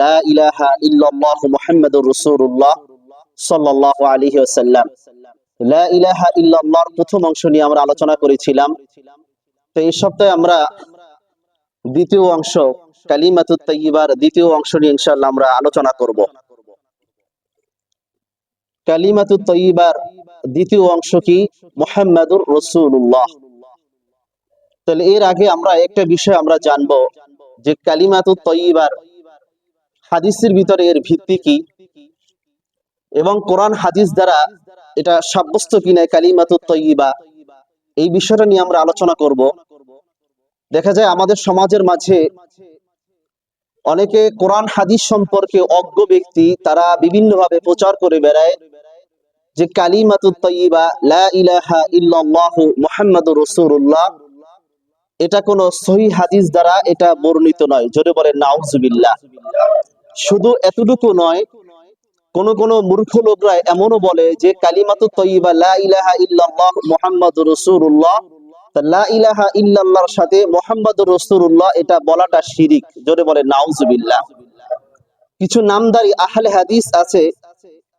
লা ইলাহা ইল্লাল্লাহ মুহাম্মাদুর রাসূলুল্লাহ সাল্লাল্লাহু আলাইহি ওয়াসাল্লাম। লা ইলাহা ইল্লাল্লাহর প্রথম অংশ নিয়ে আমরা আলোচনা করেছিলাম। তো এই সপ্তাহে আমরা দ্বিতীয় অংশ কালিমাতুত তাইয়্যিবার দ্বিতীয় অংশ নিয়ে ইনশাআল্লাহ আমরা আলোচনা করব। কালিমাতুত তাইয়্যিবার দ্বিতীয় অংশ কি? মুহাম্মাদুর রাসূলুল্লাহ। তাহলে এর আগে আমরা একটা বিষয় আমরা জানবো যে কালিমাতুত তাইয়্যিবার হাদিসের ভিতরে এর ভিত্তি কি এবং কোরআন হাদিস দ্বারা এটা সাব্যস্ত কিনা কালিমাতুত তাইয়্যিবা, এই বিষয়টা নিয়ে আমরা আলোচনা করব। দেখা যায় আমাদের সমাজের মাঝে অনেকে কোরআন হাদিস সম্পর্কে অজ্ঞ ব্যক্তি, তারা বিভিন্নভাবে প্রচার করে বেড়ায় যে কালিমাতুত তাইয়্যিবা লা ইলাহা ইল্লাল্লাহু মুহাম্মাদুর রাসূলুল্লাহ এটা কোনো সহিহ হাদিস দ্বারা এটা বর্ণিত নয়। জোরে বলেন নাউজুবিল্লাহ। শুধু এতটুকু নয়, কোন মূর্খ লোকরা এমনও বলে যে কালিমাতুত তাইয়্যিবা লা ইলাহা ইল্লাল্লাহ মুহাম্মাদুর রাসূলুল্লাহ, লা ইলাহা ইল্লাল্লাহর সাথে মুহাম্মাদুর রাসূলুল্লাহ এটা বলাটা শিরিক। জোরে বলেন নাউজুবিল্লাহ। কিছু নামদারি আহলে হাদিস আছে,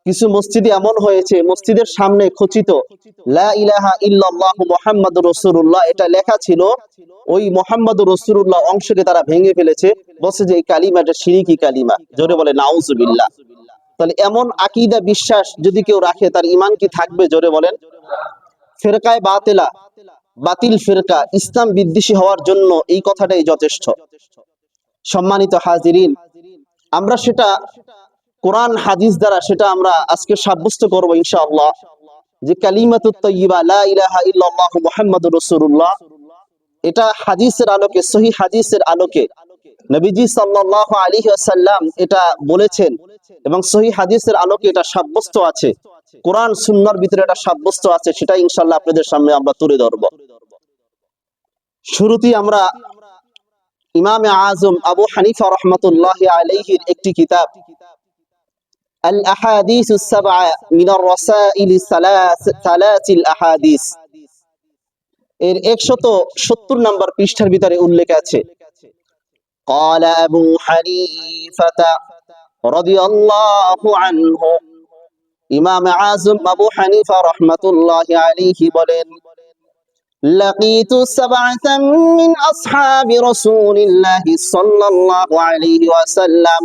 কিছু মসজিদে এমন হয়েছে মসজিদের সামনে খচিত লা ইলাহা ইল্লাল্লাহ মুহাম্মাদুর রাসূলুল্লাহ এটা লেখা ছিল, ওই মুহাম্মাদুর রাসূলুল্লাহ অংশকে তারা ভেঙে ফেলেছে, বলছে যে এই কালিমাটা শিরকি কালিমা। জোরে বলে নাউজুবিল্লাহ। তাহলে এমন আকীদা বিশ্বাস যদি কেউ রাখে তার ঈমান কি থাকবে? জোরে বলেন। ফিরকায়ে বাতিলা, বাতিল ফিরকা, ইসলাম বিদ্বেষী হওয়ার জন্য এই কথাটাই যথেষ্ট। সম্মানিত হাজিরিন, আমরা সেটা কোরআন হাদিস দ্বারা সেটা আমরা আজকে সাব্যস্ত করব ইনশাআল্লাহ যে কালিমাতুত তাইয়্যিবা লা ইলাহা ইল্লাল্লাহ মুহাম্মাদুর রাসূলুল্লাহ এটা হাদিসের আলোকে, সহিহ হাদিসের আলোকে নবীজি সাল্লাল্লাহু আলাইহি ওয়াসাল্লাম এটা বলেছেন এবং সহিহ হাদিসের আলোকে এটা সাব্যস্ত আছে, কোরআন সুন্নাহর ভিতরে এটা সাব্যস্ত আছে, সেটা ইনশাআল্লাহ আপনাদের সামনে আমরা তুলে ধরব। শুরুতেই আমরা ইমামে আযম আবু হানিফা রাহমাতুল্লাহি আলাইহির একটি কিতাব আল আহাদিসুস সাবআ মিনার রাসাইল সালাসিল আহাদিস এর 170 নম্বর পৃষ্ঠার ভিতরে উল্লেখ আছে, قال أبو حنيفة رضي الله عنه, ইমাম আযম আবু হানিফা রাহমাতুল্লাহি আলাইহি বলেন, لقيت سبعة من أصحاب رسول الله صلى الله عليه وسلم,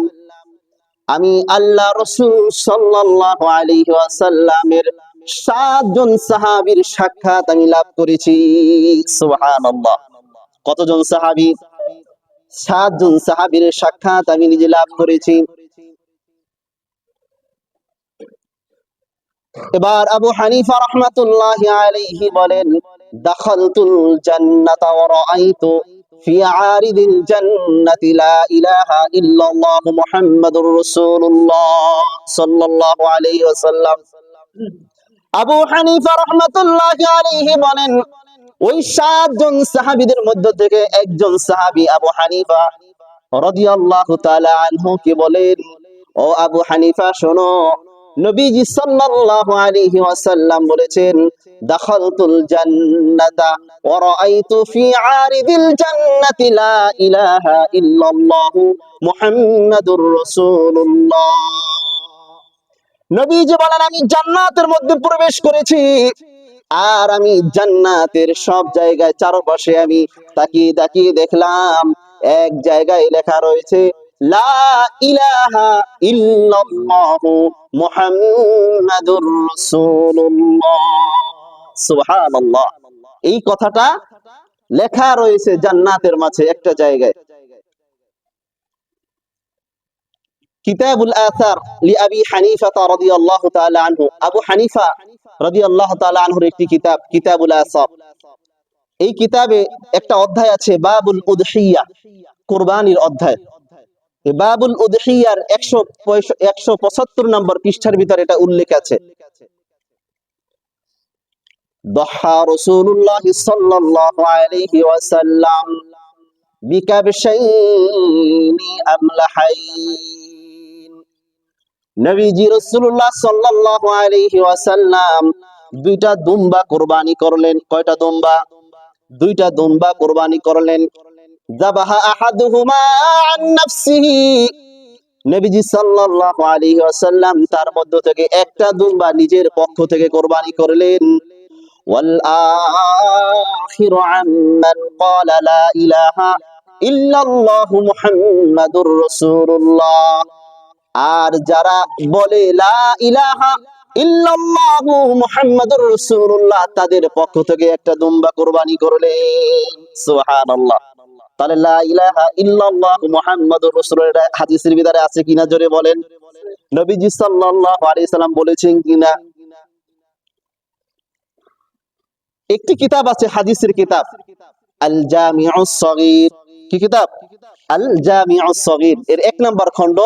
আমি আল্লাহ রাসূল সাল্লাল্লাহু আলাইহি ওয়াসাল্লামের 7 জন সাহাবীর সাক্ষাৎ আমি লাভ করেছি। সুবহানাল্লাহ। কতজন সাহাবী? 7 জন সাহাবীর সাক্ষাৎ আমি নিজে লাভ করেছি। এবার আবু হানিফা রাহমাতুল্লাহি আলাইহি বলেন, দাখালতুল জান্নাতা ওয়া রাআইতু ফি আরিদিল জান্নাতি লা ইলাহা ইল্লাল্লাহ মুহাম্মাদুর রাসূলুল্লাহ সাল্লাল্লাহু আলাইহি ওয়াসাল্লাম। আবু হানিফা রাহমাতুল্লাহি আলাইহি বলেন, ওই 7 জন সাহাবীদের মধ্য থেকে একজন সাহাবী আবু হানিফা রাদিয়াল্লাহু তাআলা আনহু কে বলেন, ও আবু হানিফা শোনো, নবীজি সাল্লাল্লাহু আলাইহি ওয়াসাল্লাম বলেছেন, দাখালতুল জান্নাতা ওয়া রাআইতু ফি আরিদিল জান্নাতি লা ইলাহা ইল্লাল্লাহ মুহাম্মাদুর রাসূলুল্লাহ। নবীজি বলেন, আমি জান্নাতের মধ্যে প্রবেশ করেছি আর আমি জান্নাতের সব জায়গায় চারপাশে আমি তাকিয়ে তাকিয়ে দেখলাম এক জায়গায় লেখা রয়েছে লা ইলাহা ইল্লাল্লাহ মুহাম্মাদুর রাসূলুল্লাহ। সুবহানাল্লাহ। এই কথাটা লেখা রয়েছে জান্নাতের মাঝে একটা জায়গায়। কিতাবুল আসার লি আবি হানিফা রাদিয়াল্লাহু তাআলা আনহু, আবু হানিফা রাদিয়াল্লাহু তাআলা আনহুর একটি কিতাব কিতাবুল আসার। এই কিতাবে একটা অধ্যায় আছে বাবুল উদহিয়া, কুরবানির অধ্যায়। এই বাবুল উদহিয়ার 175 নম্বর পৃষ্ঠার ভিতরে এটা উল্লেখ আছে, দহা রাসূলুল্লাহ সাল্লাল্লাহু আলাইহি ওয়াসাল্লাম বিকাবশাইনি আমলাহাইন, নবীজি রাসূলুল্লাহ সাল্লাল্লাহু আলাইহি ওয়াসাল্লাম দুইটা দুম্বা কুরবানি করলেন। কয়টা দুম্বা? দুইটা দুম্বা কুরবানি করলেন। যাবাহা আহাদুহুমা আন নাফসিহি নবীজি সাল্লাল্লাহু আলাইহি ওয়াসাল্লাম তার মধ্য থেকে একটা দুম্বা নিজের পক্ষ থেকে কোরবানি করলেন। ওয়াল আখিরু আম্মান ক্বালা লা ইলাহা ইল্লাল্লাহু মুহাম্মাদুর রাসূলুল্লাহ। আর যারা বলে লা ইলাহা ইল্লাল্লাহু মুহাম্মাদুর রাসূলুল্লাহ, তাদের পক্ষ থেকে একটা দুম্বা কোরবানি করলেন। সুবহানাল্লাহ। তাহলে লা ইলাহা ইল্লাল্লাহু মুহাম্মাদুর রাসূলুল্লাহ হাদিসের ভিতরে আছে কিনা জোরে বলেন। নবীজি সাল্লাল্লাহু আলাইহি সাল্লাম বলেছেন কিনা। একটি কিতাব আছে হাদিসের কিতাব, আল জামিউস সগীর। কি কিতাব? আল জামিউস সগীর এর 1 নম্বর খণ্ড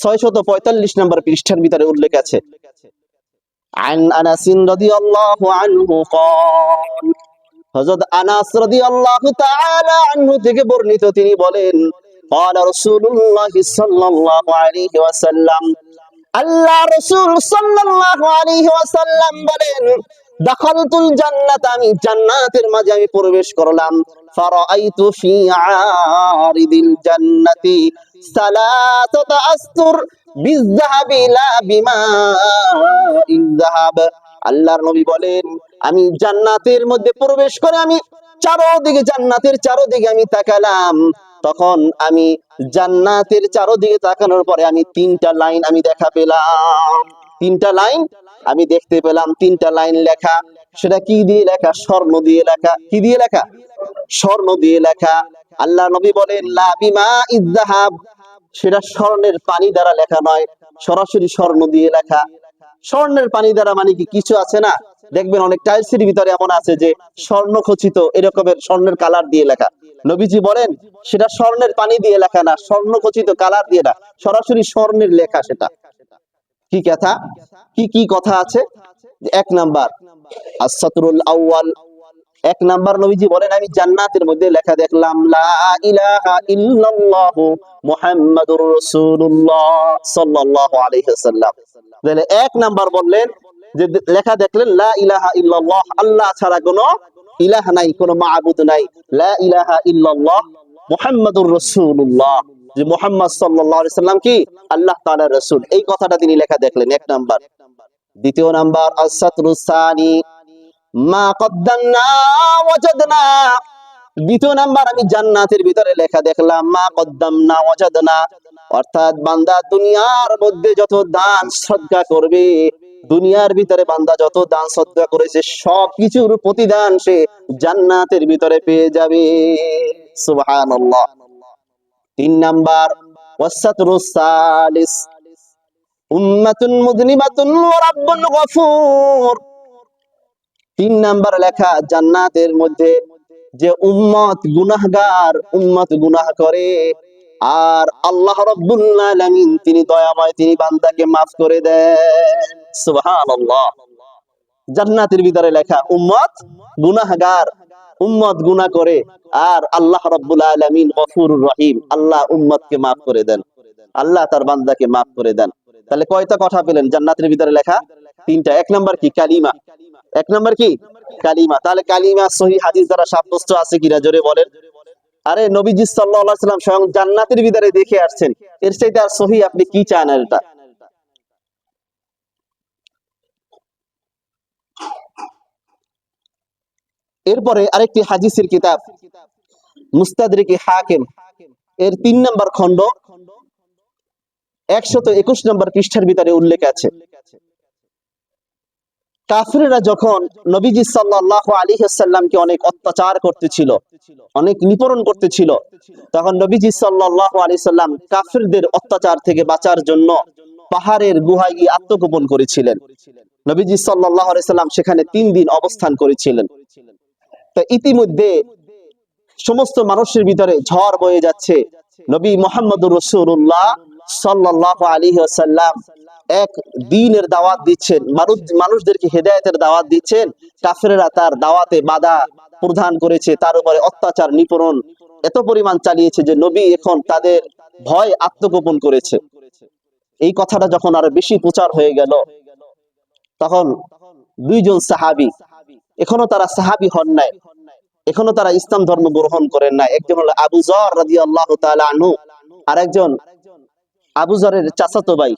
645 নম্বর পৃষ্ঠার ভিতরে উল্লেখ আছে। আন আনাস রাদিয়াল্লাহু আনহু قال, হযরত আনাস রাদিয়াল্লাহু তাআলা আনহু থেকে বর্ণিত, তিনি বলেন قال রাসূলুল্লাহ সাল্লাল্লাহু আলাইহি ওয়াসাল্লাম, আল্লাহ রাসূল সাল্লাল্লাহু আলাইহি ওয়াসাল্লাম বলেন, দাখালতুল জান্নাত, আমি জান্নাতের মাঝে আমি প্রবেশ করলাম। ফারাআইতু ফি আরিদিল জান্নাতি সালাসাতা আসতুর বিযযাহাবি লা বিমাইয যাহাব। আল্লাহর নবী বলেন, আমি জান্নাতের মধ্যে প্রবেশ করে আমি চারদিকে, জান্নাতের চারদিকে আমি তাকালাম। তখন আমি জান্নাতের চারদিকে তাকানোর পরে আমি 3টা লাইন আমি দেখা পেলাম। 3টা লাইন আমি দেখতে পেলাম, 3টা লাইন লেখা। সেটা কি দিয়ে লেখা? স্বর্ণ দিয়ে লেখা। কি দিয়ে লেখা? স্বর্ণ দিয়ে লেখা। আল্লাহ নবী বলেন লা বিমাইয যাহাব, সেটা স্বর্ণের পানি দ্বারা লেখা নয়, সরাসরি স্বর্ণ দিয়ে লেখা। স্বর্ণের পানি দ্বারা মানে কি কিছু আছে না, দেখবেন অনেক টাইলসের ভিতরে এমন আছে যে স্বর্ণ খচিত এরকমের স্বর্ণের কালার দিয়ে লেখা। নবীজি বলেন সেটা স্বর্ণের পানি দিয়ে লেখা না, স্বর্ণ খচিত কালার দিয়ে না, সরাসরি স্বর্ণের লেখা। সেটা কি কথা? কি কথা আছে? 1 নাম্বার আস-সাতরুল আউয়াল, 1 নাম্বার নবীজি বলেন আমি জান্নাতের মধ্যে লেখা দেখলাম লা ইলাহা ইল্লাল্লাহু মুহাম্মাদুর রাসূলুল্লাহ সাল্লাল্লাহু আলাইহি ওয়াসাল্লাম। তাহলে 1 নাম্বার বললেন যে লেখা দেখলেন লা ইলাহা ইল্লাল্লাহ, আল্লাহ ছাড়া কোনো ইলাহ নাই, কোনো মাবুদ নাই। লা ইলাহা ইল্লাল্লাহ মুহাম্মাদুর রাসূলুল্লাহ, যে মুহাম্মদ সাল্লাল্লাহু আলাইহি ওয়াসাল্লাম কি আল্লাহ তাআলার রাসূল, এই কথাটা তিনি লেখা দেখলেন 1 নাম্বার। দ্বিতীয় নাম্বার আস-সাতরুস সানি মা কদ্দামনা ওয়াজাদনা, দ্বিতীয় নাম্বার আমি জান্নাতের ভিতরে লেখা দেখলাম মা কদ্দামনা ওয়াজাদনা, অর্থাৎ বান্দা দুনিয়ার মধ্যে যত দান সদকা করবে, দুনিয়ার ভিতরে বান্দা যত দান সদকা করেছে সবকিছুর প্রতিদান সে জান্নাতের ভিতরে পেয়ে যাবে। সুবহানাল্লাহ। 3 নাম্বার ওয়াস-সাতরুস সালিস উম্মাতুন মুযনিবাতুন ওয়া রাব্বুন গফুর, 3 নাম্বার লেখা জান্নাতের মধ্যে যে উম্মত গুনাহগার, উম্মত গুনাহ করে, আর আল্লাহ রাব্বুল আলামিন তিনি দয়াময়, তিনি বান্দাকে maaf করে দেন। সুবহানাল্লাহ। জান্নাতের ভিতরে লেখা উম্মত গুনাহগার, উম্মত গুনাহ করে, আর আল্লাহ রাব্বুল আলামিন গফুরুর রহিম, আল্লাহ উম্মতকে maaf করে দেন, আল্লাহ তার বান্দাকে maaf করে দেন। তাহলে কয়টা কথা পেলেন জান্নাতের ভিতরে লেখা? 3টা। 1 নাম্বার কি? কালিমা। 1 নাম্বার কি? কালিমা। তাহলে কালিমা সহিহ হাদিস দ্বারা সাব্যস্ত আছে কিনা জোরে বলেন। আরে নবীজি সাল্লাল্লাহু আলাইহি ওয়াসাল্লাম স্বয়ং জান্নাতের ভিতরে দেখে আসছেন, এর চাইতে আর সহিহ আপনি কি চান? এটা এরপরে আরেকটি হাদিসের কিতাব মুস্তাদরিকে হাকিম এর 3 নম্বর খণ্ড 121 নম্বর পৃষ্ঠার ভিতরে উল্লেখ আছে, কাফিররা যখন নবীজি সাল্লাল্লাহু আলাইহি ওয়াসাল্লামকে অনেক অত্যাচার করতেছিল, অনেক নিপীড়ন করতেছিল, তখন নবীজি সাল্লাল্লাহু আলাইহি ওয়াসাল্লাম কাফিরদের অত্যাচার থেকে বাঁচার জন্য পাহাড়ের গুহায় গিয়ে আত্মগোপন করেছিলেন। নবীজি সাল্লাল্লাহু আলাইহি ওয়াসাল্লাম সেখানে 3 দিন অবস্থান করেছিলেন। তো ইতিমধ্যে সমস্ত মানুষের ভিতরে ঝড় বয়ে যাচ্ছে। নবী মুহাম্মদুর রাসূলুল্লাহ সাল্লাল্লাহু আলাইহি ওয়াসাল্লাম এক দ্বীনের দাওয়াত দিচ্ছেন, মানুষদেরকে হেদায়েতের দাওয়াত দিচ্ছেন। কাফেররা তার দাওয়াতে বাধা প্রদান করেছে, তার উপরে অত্যাচার নিপীড়ন এত পরিমাণ চালিয়েছে যে নবী এখন তাদের ভয় আত্মগোপন করেছে। এই কথাটা যখন আরো বেশি প্রচার হয়ে গেল, তখন 2 জন সাহাবী, এখনো তারা সাহাবী হন নাই, এখনো তারা ইসলাম ধর্ম গ্রহণ করেন নাই। একজন হলো আবু যর রাদিয়াল্লাহু তাআলা আনহু, আরেকজন আবু যরের চাচাতো ভাই,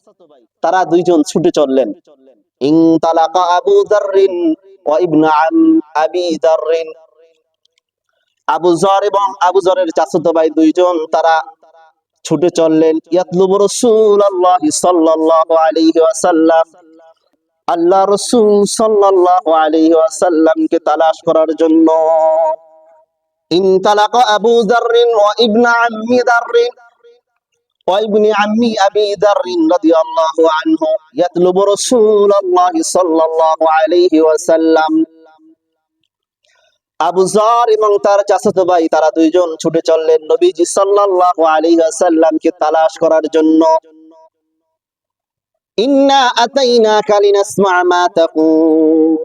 তারা দুইজন ছুটে চললেন। ইনতালাকা আবু যাররিন ওয়া ইবনু আবি যাররিন, আবু যর এবং আবু যরের চাচাতো ভাই দুইজন তারা ছুটে চললেন। ইয়াতলুবু রাসূলুল্লাহ সাল্লাল্লাহু আলাইহি ওয়াসাল্লাম, আল্লাহ রাসূল সাল্লাল্লাহু আলাইহি ওয়াসাল্লামকে তালাশ করার জন্য। ইনতালাকা আবু যাররিন ওয়া ইবনু আম্মি যাররিন ওয়া ইবনু আম্মি আবি যাররিন রাদিয়াল্লাহু আনহু ইয়াতলুবু রাসূলুল্লাহ সাল্লাল্লাহু আলাইহি ওয়াসাল্লাম। আবু যর এবং তার চাচাতো ভাই তারা দুইজন ছুটে চললেন নবীজি সাল্লাল্লাহু আলাইহি ওয়াসাল্লামকে তালাশ করার জন্য। ইন্না আতাইনাকা লিনাসমা মা তাকুল,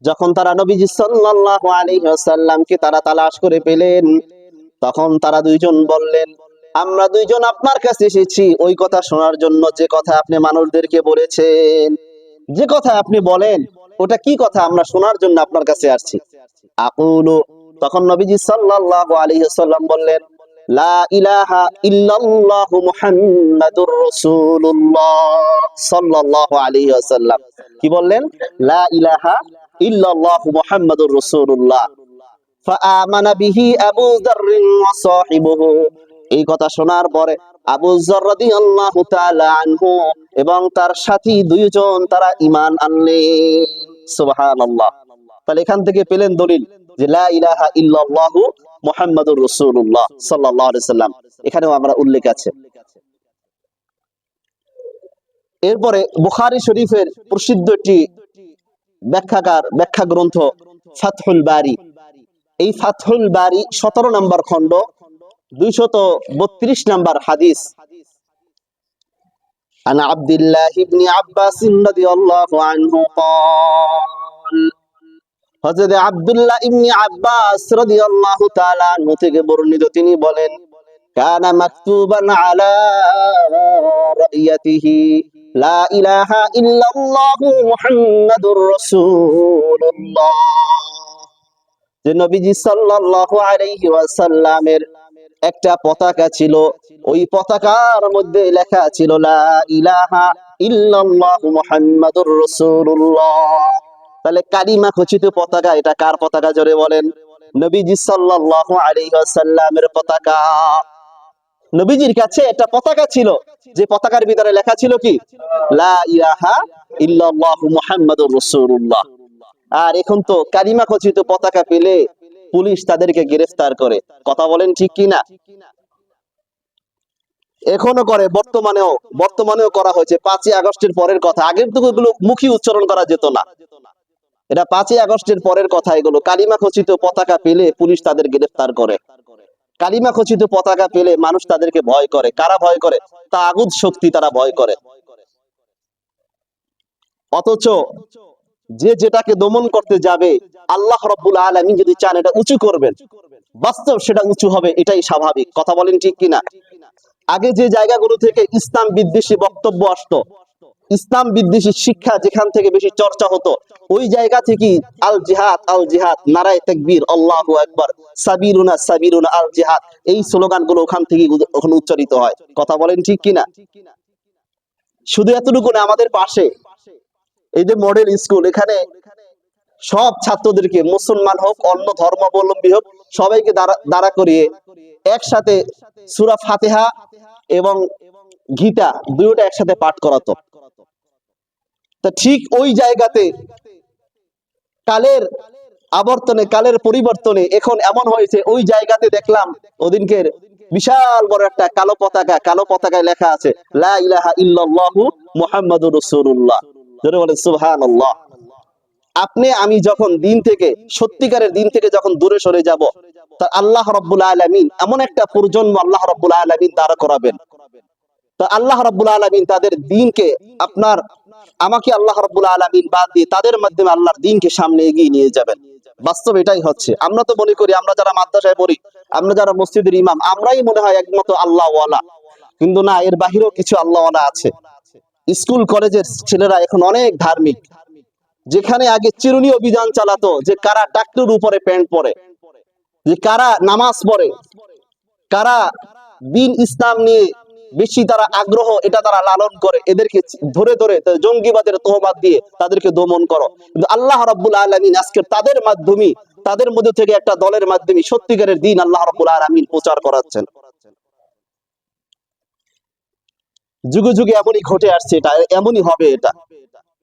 যখন তারা নবীজি সাল্লাল্লাহু আলাইহি ওয়াসাল্লামকে তারা তালাশ করে পেলেন, তখন তারা দুইজন বললেন, আমরা দুইজন আপনার কাছে এসেছি ওই কথা শোনার জন্য যে কথা আপনি মানুষদেরকে বলেছেন। যে কথা আপনি বলেন ওটা কি কথা, আমরা শোনার জন্য আপনার কাছে আসছি। আকুলু, তখন নবীজি সাল্লাল্লাহু আলাইহি ওয়াসাল্লাম বললেন, লা ইলাহা ইল্লাল্লাহু মুহাম্মাদুর রাসূলুল্লাহ সাল্লাল্লাহু আলাইহি ওয়াসাল্লাম। কি বললেন? লা ইলাহা ইল্লাল্লাহু মুহাম্মাদুর রাসূলুল্লাহ। ফাআমানা বিহি আবু যর ওয়া সাহিবুহু, এই কথা শোনার পরে আবু যর রাদিয়াল্লাহু তাআলা আনহু এবং তার সাথী দুইজন তারা ঈমান আনলেন। সুবহানাল্লাহ। তাহলে এখান থেকে পেলেন দলিল যে লা ইলাহা ইল্লাল্লাহু মুহাম্মাদুর রাসূলুল্লাহ সাল্লাল্লাহু আলাইহি সাল্লাম, এখানেও আমরা উল্লেখ আছে। এরপরে বুখারী শরীফের প্রসিদ্ধ একটি ব্যাখ্যা গ্রন্থ ফাতহুল বারী, এই ফাতহুল বারী 17 নম্বর খণ্ড 232 নম্বর হাদিস। আন আব্দুল্লাহ ইবনে আব্বাস রাদিয়াল্লাহু আনহু قال, হযরত আব্দুল্লাহ ইবনে আব্বাস রাদিয়াল্লাহু তাআলা আনহু থেকে বর্ণিত, তিনি বলেন, কানা মাকতুবান আলা রাইয়াতিহি লা ইলাহা ইল্লাল্লাহু মুহাম্মাদুর রাসূলুল্লাহ, যে নবীজি সাল্লাল্লাহু আলাইহি ওয়াসাল্লামের একটা পতাকা ছিল, ওই পতাকার মধ্যে লেখা ছিল লা ইলাহা ইল্লাল্লাহু মুহাম্মাদুর রাসূলুল্লাহ। তাহলে কালিমা খচিত পতাকা, এটা কার পতাকা জোরে বলেন? নবীজি সাল্লাল্লাহু আলাইহি ওয়াসাল্লামের পতাকা। নবীজির কাছে একটা পতাকা ছিল, যে পতাকার ভিতরে লেখা ছিল কি? লা ইলাহা ইল্লাল্লাহু মুহাম্মাদুর রাসূলুল্লাহ। আর এখন তো কালিমা খচিত পতাকা পেলে পুলিশ তাদেরকে গ্রেফতার করে। কথা বলেন ঠিক কি না? এখনো করে, বর্তমানেও করা হয়েছে। 5ই আগস্টের পরের কথা, আগের তো এগুলো মুখী উচ্চারণ করা যেত না, এটা 5ই আগস্টের পরের কথা। এগুলো কালিমা খচিত পতাকা পেলে পুলিশ তাদের গ্রেফতার করে। কালিমা খচিত পতাকা পেলে মানুষ তাদেরকে ভয় করে। কারা ভয় করে? তাগুত শক্তি, তারা ভয় করে। অথচ যে যেটাকে দমন করতে যাবে, আল্লাহ রাব্বুল আলামিন যদি চান এটা উঁচু করবেন, বাস্তব সেটা উঁচু হবে, এটাই স্বাভাবিক। কথা বলেন ঠিক কিনা? আগে যে জায়গাগুলো থেকে ইসলাম বিদ্বেষী বক্তব্য আসতো, ইসলাম বিদ্বেষী শিক্ষা যেখান থেকে বেশি চর্চা হতো, ওই জায়গা থেকে আল জিহাদ আল জিহাদ, নারায়ে তাকবীর, আল্লাহু আকবার, সাবিরুনা সাবিরুনা আল জিহাদ, এই স্লোগানগুলো ওখান থেকে ওখানে উচ্চারিত হয়। কথা বলেন ঠিক কিনা? শুধু এতটুকু না, আমাদের পাশে এই যে মডেল স্কুল, এখানে সব ছাত্রদেরকে, মুসলমান হোক অন্য ধর্মাবলম্বী হোক, সবাইকে দাঁড়া করিয়ে একসাথে সূরা ফাতিহা এবং গীতা দুটোটা একসাথে পাঠ করাতো। তা ঠিক ওই জায়গাতে কালের আবর্তনে, কালের পরিবর্তনে এখন এমন হয়েছে, ওই জায়গাতে দেখলাম ওদিনকের বিশাল বড় একটা কালো পতাকায় লেখা আছে লা ইলাহা ইল্লাল্লাহু মুহাম্মাদুর রাসূলুল্লাহ। জোরে বলেন সুবহানাল্লাহ। আপনি আমি যখন দিন থেকে, সত্যিকারের দিন থেকে যখন দূরে সরে যাব, তা আল্লাহ রাব্বুল আলামিন এমন একটা প্রজন্ম আল্লাহ রাব্বুল আলামিন দাঁড়া করাবেন, তা আল্লাহ রাব্বুল আলামিন তাদের দ্বীনকে, আপনার আমাকে আল্লাহ রাব্বুল আলামিন বাদ দিয়ে তাদের মাধ্যমে আল্লাহর দ্বীনকে সামনে এগিয়ে নিয়ে যাবেন। বাস্তব এটাই হচ্ছে। আমরা তো মনে করি, আমরা যারা মাদ্রাসায় পড়ি, আমরা যারা মসজিদের ইমাম, আমরাই মনে হয় একমাত্র আল্লাহওয়ালা, কিন্তু না, এর বাহিরেও কিছু আল্লাহওয়ালা আছে। স্কুল কলেজের ছেলেরা এখন অনেক ধার্মিক। যেখানে আগে চিরুনি অভিযান চালাতো যে কারা টাকটুর উপরে প্যান্ট পরে, যে কারা নামাজ পড়ে, কারা দ্বীন ইসলাম নিয়ে বেশি তারা আগ্রহ, এটা তারা লালন করে, এদেরকে ধরে ধরে জঙ্গিবাদের তহবাদ দিয়ে তাদেরকে দমন করো। কিন্তু আল্লাহ রাব্বুল আলামিন আজকে তাদের মাধ্যমে, তাদের মধ্যে থেকে একটা দলের মাধ্যমে সত্যিকারের দিন আল্লাহ রাব্বুল আলামিন প্রচার করাচ্ছেন। যুগে যুগে এমনই ঘটে আসছে, এটা এমনই হবে। এটা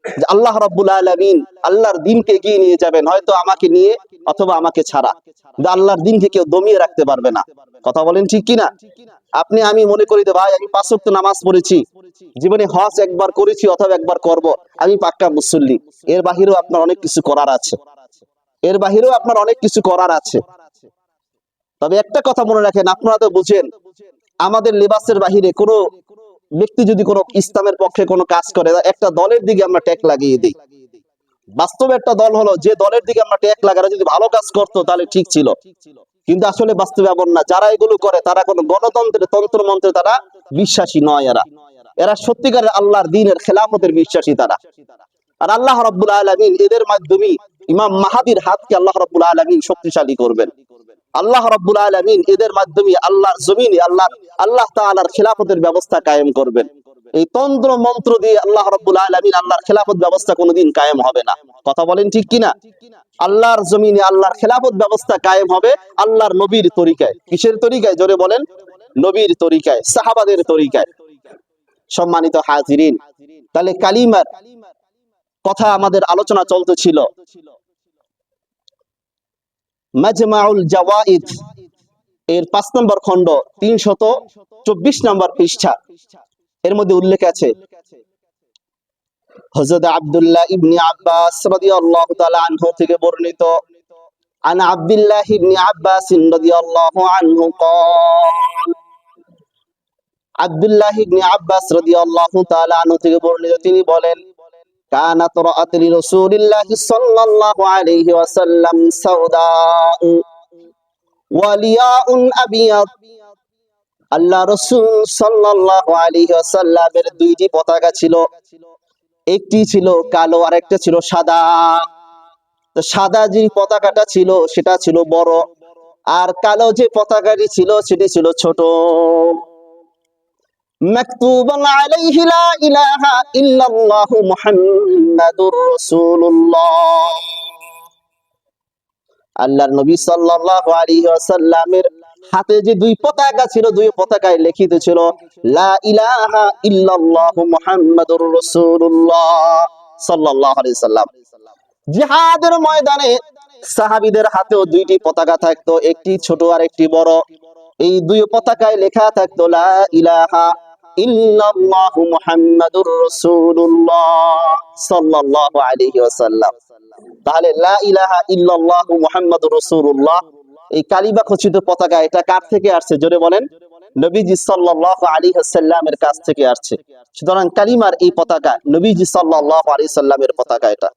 যে আল্লাহ রাব্বুল আলামিন আল্লাহর দ্বীনকে এগিয়ে নিয়ে যাবেন, হয়তো আমাকে নিয়ে অথবা আমাকে ছাড়া, কিন্তু আল্লাহর দ্বীনকে কেউ দমিয়ে রাখতে পারবে না। কথা বলেন ঠিক কিনা? আপনি আমি মনে করি যে ভাই আমি 5 ওয়াক্ত নামাজ পড়েছি, জীবনে হজ একবার করেছি অথবা একবার করব, আমি পাক্কা মুসল্লি। এর বাহিরেও আপনার অনেক কিছু করার আছে, এর বাহিরেও আপনার অনেক কিছু করার আছে। তবে একটা কথা মনে রাখেন, আপনারা তো বুঝেন, আমাদের লেবাসের বাহিরে কোনো ব্যক্তি যদি কোনো ইসলামের পক্ষে কোনো কাজ করে, একটা দলের দিকে আমরা ট্যাগ লাগিয়ে দিই। বাস্তবে একটা দল হলো, যে দলের দিকে আমরা ট্যাগ লাগানো, যদি ভালো কাজ করতো তাহলে ঠিক ছিল, কিন্তু আসলে বাস্তবে এমন না। যারা এগুলো করে তারা কোনো গণতন্ত্রের তন্ত্রমন্ত্রে তারা বিশ্বাসী নয়। এরা সত্যিকারের আল্লাহর দ্বীনের খেলাফতের বিশ্বাসী তারা। আর আল্লাহ রাব্বুল আলামিন এদের মাধ্যমে ইমাম মাহাদির হাতকে আল্লাহ রাব্বুল আলামিন শক্তিশালী করবেন। আল্লাহ রাব্বুল আলামিন এদের মাধ্যমে আল্লাহর জমিনে আল্লাহ তাআলার খেলাফতের ব্যবস্থা কায়েম করবেন। এই তন্ত্র মন্ত্র দিয়ে আল্লাহ রাব্বুল আলামিন আল্লাহর খেলাফত ব্যবস্থা কোনোদিন কায়েম হবে না। কথা বলেন ঠিক কিনা? আল্লাহর জমিনে আল্লাহর খেলাফত ব্যবস্থা কায়েম হবে আল্লাহর নবীর তরিকায়। কিসের তরিকায়? জোরে বলেন। নবীর তরিকায়, সাহাবাদের তরিকায়। সম্মানিত হাজিরিন, তাহলে কালিমার কথা আমাদের আলোচনা চলতেছিল। মাজমাউল জাওয়াইদ এর 5 নম্বর খণ্ড 324 নম্বর পৃষ্ঠা, এর মধ্যে উল্লেখ আছে হযরত আব্দুল্লাহ ইবনে আব্বাস রাদিয়াল্লাহু তাআলা আনহু থেকে বর্ণিত, আন আব্দুল্লাহ ইবনে আব্বাস রাদিয়াল্লাহু আনহু قال, আব্দুল্লাহ ইবনে আব্বাস রাদিয়াল্লাহু তাআলা আনহু থেকে বর্ণিত, তিনি বলেন, কানাত রাআত লিরাসূলিল্লাহ সাল্লাল্লাহু আলাইহি ওয়াসাল্লাম সাওদাউ ওয়ালিয়াউন আবিয়াদ। আল্লাহ রাসূল সাল্লাল্লাহু আলাইহি ওয়াসাল্লামের দুইটি পতাকা ছিল, একটি ছিল কালো আর একটা ছিল সাদা। তো সাদা যে পতাকাটা ছিল সেটা ছিল বড়, আর কালো যে পতাকাটি ছিল সেটি ছিল ছোট। মাকতুবান আলাইহি লা ইলাহা ইল্লাল্লাহু মুহাম্মাদুর রাসূলুল্লাহ। আল্লাহর নবী সাল্লাল্লাহু আলাইহি ওয়াসাল্লামের হাতে যে দুই পতাকা ছিল, দুই পতাকায় লিখিত ছিল লা ইলাহা ইল্লাল্লাহু মুহাম্মাদুর রাসূলুল্লাহ সাল্লাল্লাহু আলাইহি সাল্লাম। জিহাদের ময়দানে সাহাবীদের হাতেও দুইটি পতাকা থাকতো, একটি ছোট আর একটি বড়। এই দুই পতাকায় লেখা থাকতো লা ইলাহা ইল্লাল্লাহু মুহাম্মাদুর রাসূলুল্লাহ সাল্লাল্লাহু আলাইহি ওয়াসাল্লাম। তাহলে লা ইলাহা ইল্লাল্লাহু মুহাম্মাদুর রাসূলুল্লাহ, এই কালিমা খচিত পতাকা, এটা কার থেকে আসছে? জোরে বলেন। নবীজি সাল্লাল্লাহু আলাইহি ওয়াসাল্লামের কাছ থেকে আসছে। সুতরাং কালিমার এই পতাকা নবীজি সাল্লাল্লাহু আলাইহি ওয়াসাল্লামের পতাকা এটা।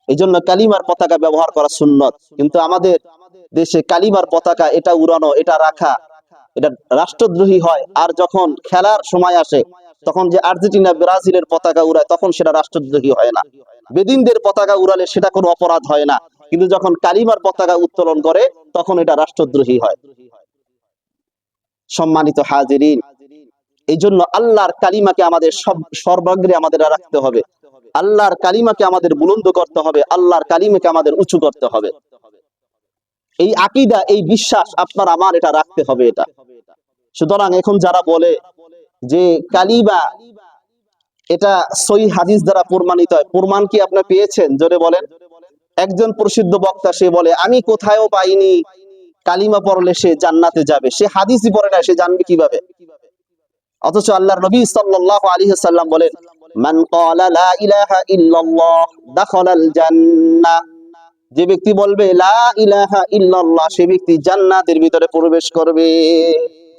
এইজন্য কালিমার পতাকা ব্যবহার করা সুন্নত। কিন্তু আমাদের দেশে কালিমার পতাকা এটা উড়ানো, এটা রাখা, এটা রাষ্ট্রদ্রোহী হয়। আর যখন খেলার সময় আসে, তখন যে আর্জেন্টিনা ব্রাজিলের পতাকা উড়ায়, তখন সেটা রাষ্ট্রদ্রোহী হয় না। বেদিনদের পতাকা উড়ালে সেটা কোনো অপরাধ হয় না, কিন্তু যখন কালিমার পতাকা উত্তোলন করে তখন এটা রাষ্ট্রদ্রোহী হয়। সম্মানিত হাজিরিন, এই জন্য আল্লাহর কালিমাকে আমাদের সর্বাগ্রে আমাদের রাখতে হবে। আল্লাহর কালিমাকে আমাদের বুলন্দ করতে হবে, আল্লাহর কালিমাকে আমাদের উঁচু করতে হবে। এই আকীদা, এই বিশ্বাস আপনার আমার এটা রাখতে হবে এটা। সুতরাং এখন যারা বলে যে কালিমা এটা সহিহ হাদিস দ্বারা প্রমাণিত হয়, প্রমাণ কি আপনি পেয়েছেন? জোরে বলেন। একজন প্রসিদ্ধ বক্তা সে বলে, আমি কোথায়ও পাইনি কালিমা পড়লে সে জান্নাতে যাবে। সে হাদিসই পড়ে না, সে জানবে কিভাবে? অথচ আল্লাহর নবী সাল্লাল্লাহু আলাইহি ওয়াসাল্লাম বলেন, মান ক্বালা লা ইলাহা ইল্লাল্লাহ দাখালাল জান্নাহ। যে ব্যক্তি বলবে লা ইলাহা ইল্লাল্লাহ, সে ব্যক্তি জান্নাতের ভিতরে প্রবেশ করবে।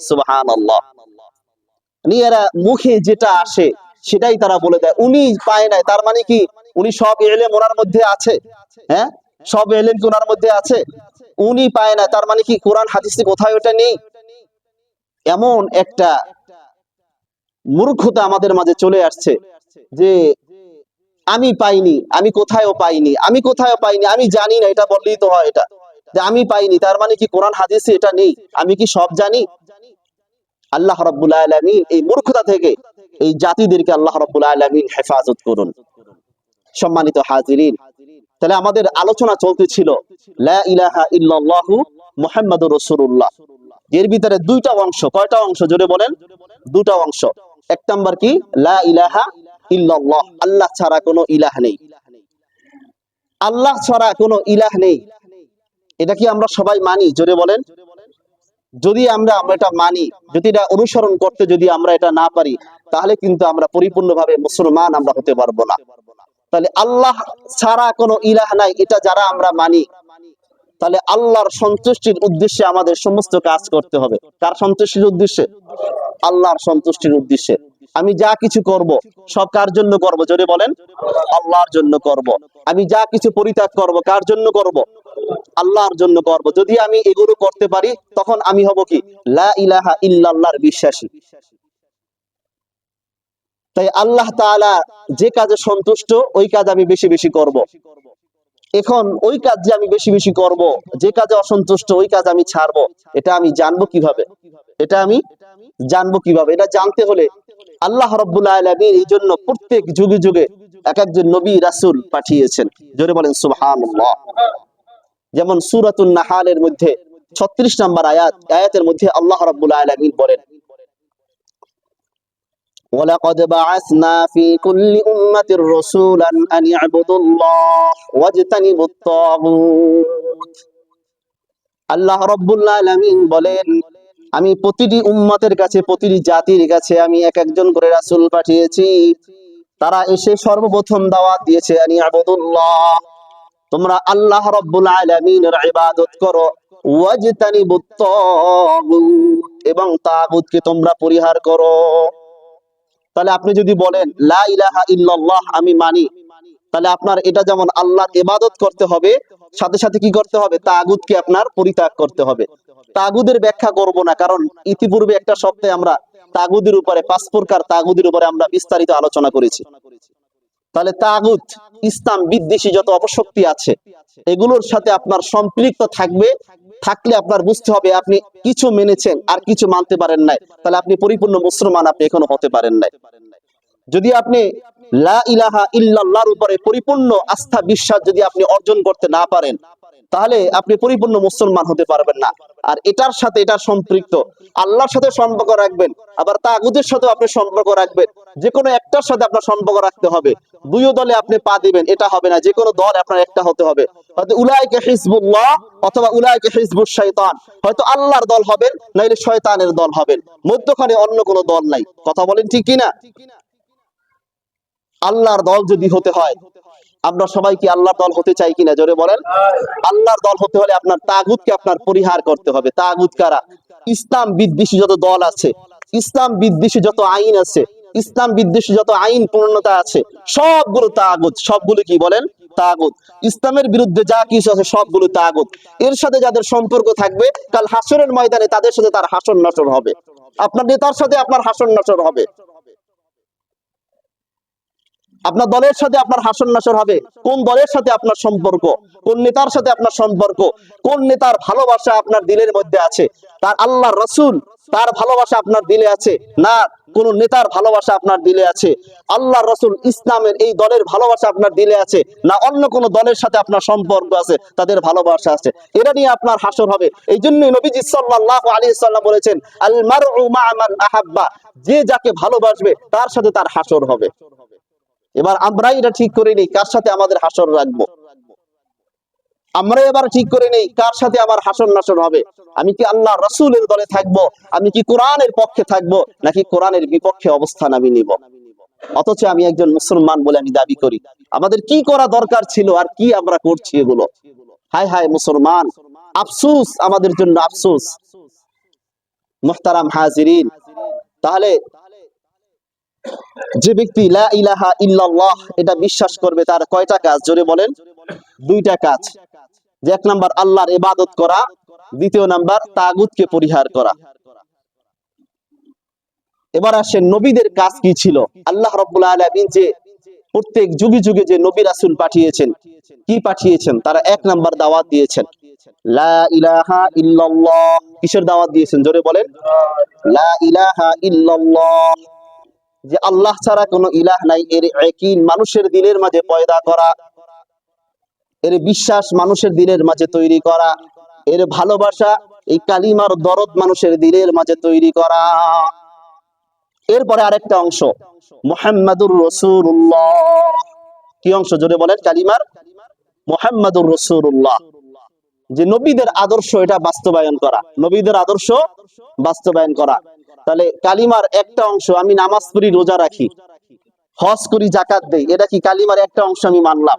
সুবহানাল্লাহ। এরা মুখে যেটা আসে সেটাই তারা বলে দেয়। উনি পায় নাই, তার মানে কি উনি সব ইলম ওনার মধ্যে আছে? হ্যাঁ, সব ইলম কি ওনার মধ্যে আছে? উনি পায় না, তার মানে কি কোরআন হাদিসে কোথায় ওটা নেই? এমন একটা মূর্খতা আমাদের মাঝে চলে আসছে যে আমি পাইনি, আমি কোথায়ও পাইনি, আমি কোথায়ও পাইনি, আমি জানি না, এটা বললেই তো হয়। এটা যে আমি পাইনি, তার মানে কি কোরআন হাদিসে এটা নেই? আমি কি সব জানি? আল্লাহ রাব্বুল আলামিন এই মূর্খতা থেকে এই জাতিদেরকে আল্লাহ রাব্বুল আলামিন হেফাজত করুন। সম্মানিত হাজিরিন, তাহলে আমাদের আলোচনা চলতেছিল লা ইলাহা ইল্লাল্লাহু মুহাম্মাদুর রাসূলুল্লাহ, এর ভিতরে দুইটা অংশ। কয়টা অংশ জোরে বলেন? দুটা অংশ। এক নাম্বার কি? লা ইলাহা ইল্লাল্লাহ, আল্লাহ ছাড়া কোনো ইলাহ নেই। আল্লাহ ছাড়া কোনো ইলাহ নেই, এটা কি আমরা সবাই মানি? জোরে বলেন। যদি আমরা এটা মানি, যদি এটা অনুসরণ করতে যদি আমরা এটা না পারি, তাহলে কিন্তু আমরা পরিপূর্ণভাবে মুসলমান আমরা হতে পারবো না। তাহলে আল্লাহ ছাড়া কোনো ইলাহ নাই, এটা যারা আমরা মানি, তাহলে আল্লাহর সন্তুষ্টির উদ্দেশ্যে আমাদের সমস্ত কাজ করতে হবে। কার সন্তুষ্টির উদ্দেশ্যে? আল্লাহর সন্তুষ্টির উদ্দেশ্যে। আমি যা কিছু করব সব কার জন্য করব? জোরে বলেন। আল্লাহর জন্য করব। আমি যা কিছু পরিত্যাগ করব কার জন্য করব? আল্লাহর জন্য করব। যদি আমি এগুলো করতে পারি, তখন আমি হব কি? লা ইলাহা ইল্লাল্লাহর বিশ্বাসী। তাই আল্লাহ তাআলা যে কাজে সন্তুষ্ট ওই কাজ আমি বেশি বেশি করব। এখন ওই কাজ যে আমি বেশি বেশি করব, যে কাজে অসন্তুষ্ট ওই কাজ আমি ছাড়বো, এটা আমি জানবো কিভাবে? এটা আমি জানবো কিভাবে? এটা জানতে হলে আল্লাহ রাব্বুল আলামিন এই জন্য প্রত্যেক যুগে যুগে এক একজন নবী রাসূল পাঠিয়েছেন। জোরে বলেন সুবহানাল্লাহ। যেমন সূরাতুন নাহালের মধ্যে 36 নম্বর আয়াতের মধ্যে আল্লাহ রাব্বুল আলামিন বলেন, ওয়ালাকাদ বাআসনা ফি কুল্লি উম্মাতির রাসূলান আন ইয়াবুদুল্লাহ ওয়াজতানিবুত তাগুত। আল্লাহ রাব্বুল আলামিন বলেন, আমি প্রতিটি উম্মতের কাছে, প্রতিটি জাতির কাছে আমি এক একজন করে রাসূল পাঠিয়েছি। তারা এসে সর্বপ্রথম দাওয়াত দিয়েছে আন ইয়াবুদুল্লাহ, তোমরা আল্লাহ রাব্বুল আলামিনের ইবাদত করো, ওয়াজতানিবুত তাগুত, এবং তাগুতকে তোমরা পরিহার করো। তাহলে আপনি যদি বলেন লা ইলাহা ইল্লাল্লাহ আমি মানি, তাহলে আপনার এটা যেমন আল্লাহর ইবাদত করতে হবে, সাথে সাথে কি করতে হবে? তাগুতকে আপনার পরিত্যাগ করতে হবে। তাগুদের ব্যাখ্যা করব না, কারণ ইতিপূর্বে একটা সপ্তাহে আমরা তাগুদের উপরে, 5 প্রকার তাগুদের উপরে আমরা বিস্তারিত আলোচনা করেছি। তাহলে তাগুত, ইসলাম বিদ্বেষী যত অপশক্তি আছে, এগুলোর সাথে আপনার সম্পৃক্ত থাকবে। থাকলে আপনার বুঝতে হবে আপনি কিছু মেনেছেন আর কিছু মানতে পারেন নাই, তাহলে আপনি পরিপূর্ণ মুসলমান আপনি এখনো হতে পারেন নাই। যদি আপনি লা ইলাহা ইল্লাল্লাহর উপরে পরিপূর্ণ আস্থা বিশ্বাস যদি আপনি অর্জন করতে না পারেন, তাহলে আপনি পরিপূর্ণ মুসলমান হতে পারবেন না। আর এটার সাথে এটা সম্পৃক্ত, আল্লাহর সাথে সম্পর্ক রাখবেন, আবার তাগুতের সাথে আপনি সম্পর্ক রাখবেন। যে কোনো একটার সাথে আপনার সম্পর্ক রাখতে হবে। দুইও দলে আপনি পা দিবেন, এটা হবে না। যে কোনো দল আপনার একটা হতে হবে। হয়তো উলাইকা হিজবুল্লাহ অথবা উলাইকা হিজবুশ শাইতান, হয়তো আল্লাহর দল হবেন, নাইলে শয়তানের দল হবেন, মধ্যখানে অন্য কোনো দল নাই। কথা বলেন ঠিক কিনা? আল্লাহর দল যদি হতে হয়, আমরা সবাই কি আল্লাহর দল হতে চাই কিনা? জোরে বলেন। আল্লাহর দল হতে হলে আপনার তাগুতকে আপনার পরিহার করতে হবে। তাগুত কারা? ইসলাম বিদ্বেষী যত দল আছে, ইসলাম বিদ্বেষী যত আইন আছে, ইসলাম বিদ্বেষী যত আইন পূর্ণতা আছে, সবগুলো তাগুত। সবগুলো কি বলেন? তাগুত। ইসলামের বিরুদ্ধে যা কিছু আছে সবগুলো তাগুত। এর সাথে যাদের সম্পর্ক থাকবে, কাল হাসরের ময়দানে তাদের সাথে তার হাসর নাসর হবে। আপনার নেতার সাথে আপনার হাসর নাসর হবে, আপনার দলের সাথে আপনার হাসর নাসর হবে। কোন দলের সাথে আপনার সম্পর্ক, কোন নেতার সাথে আপনার সম্পর্ক, কোন নেতার ভালোবাসা আপনার দিলের মধ্যে আছে, তার আল্লাহর রাসূল তার ভালোবাসা আপনার দিলে আছে না কোন নেতার ভালোবাসা আপনার দিলে আছে, আল্লাহর রাসূল ইসলামের এই দলের ভালোবাসা আপনার দিলে আছে না অন্য কোন দলের সাথে আপনার সম্পর্ক আছে, তাদের ভালোবাসা আছে, এটা নিয়ে আপনার হাসর হবে। এই জন্যই নবীজি সাল্লাল্লাহু আলাইহি সাল্লাম বলেছেন, আল মারউ মা মান আহাব্বা, যে যাকে ভালোবাসবে তার সাথে তার হাসর হবে। এবার আমরাই এটা ঠিক করে নেই কার সাথে আমাদের হাসর রাখবো। আমরা এবার ঠিক করে নেই কার সাথে আমার হাসর নাসর হবে। আমি কি আল্লাহ রাসূলের দলে থাকবো, আমি কি কোরআনের পক্ষে থাকবো, নাকি কোরআনের বিপক্ষে অবস্থান আমি নিব। অথচ আমি একজন মুসলমান বলে আমি দাবি করি। আমাদের কি করা দরকার ছিল আর কি আমরা করছি এগুলো। হায় হায় মুসলমান, আফসোস আমাদের জন্য, আফসোস। মুহতারাম হাজিরিন, তাহলে যে ব্যক্তি লা ইলাহা ইল্লাল্লাহ এটা বিশ্বাস করবে, তার কয়টা কাজ? জোরে বলেন। দুইটা কাজ। যে এক নাম্বার আল্লাহর ইবাদত করা, দ্বিতীয় নাম্বার তাগুতকে পরিহার করা। এবার আসেন নবীদের কাজ কি ছিল। আল্লাহ রাব্বুল আলামিন যে প্রত্যেক যুগে যুগে যে নবী রাসূল পাঠিয়েছেন, কি পাঠিয়েছেন? তারা এক নাম্বার দাওয়াত দিয়েছেন। লা ইলাহা ইল্লাল্লাহ কিসের দাওয়াত দিয়েছেন জোরে বলেন লা ইলাহা ইল্লাল্লাহ যে আল্লাহ ছাড়া কোনো ইলাহ নাই এর ইয়াকিন মানুষের দিলের মাঝে পয়দা করা, এর বিশ্বাস মানুষের দিলের মাঝে তৈরি করা, এর ভালোবাসা এই কালিমার দরদ মানুষের দিলের মাঝে তৈরি করা। এরপরে আরেকটা অংশ মুহাম্মাদুর রাসূলুল্লাহ, কি অংশ জোরে বলেন কালিমার মুহাম্মাদুর রাসূলুল্লাহ, যে নবীদের আদর্শ এটা বাস্তবায়ন করা, নবীদের আদর্শ বাস্তবায়ন করা। তাহলে কালিমার একটা অংশ আমি নামাজ পড়ি, রোজা রাখি, হজ করি, জাকাত দেই, এটা কি কালিমার একটা অংশ আমি মানলাম।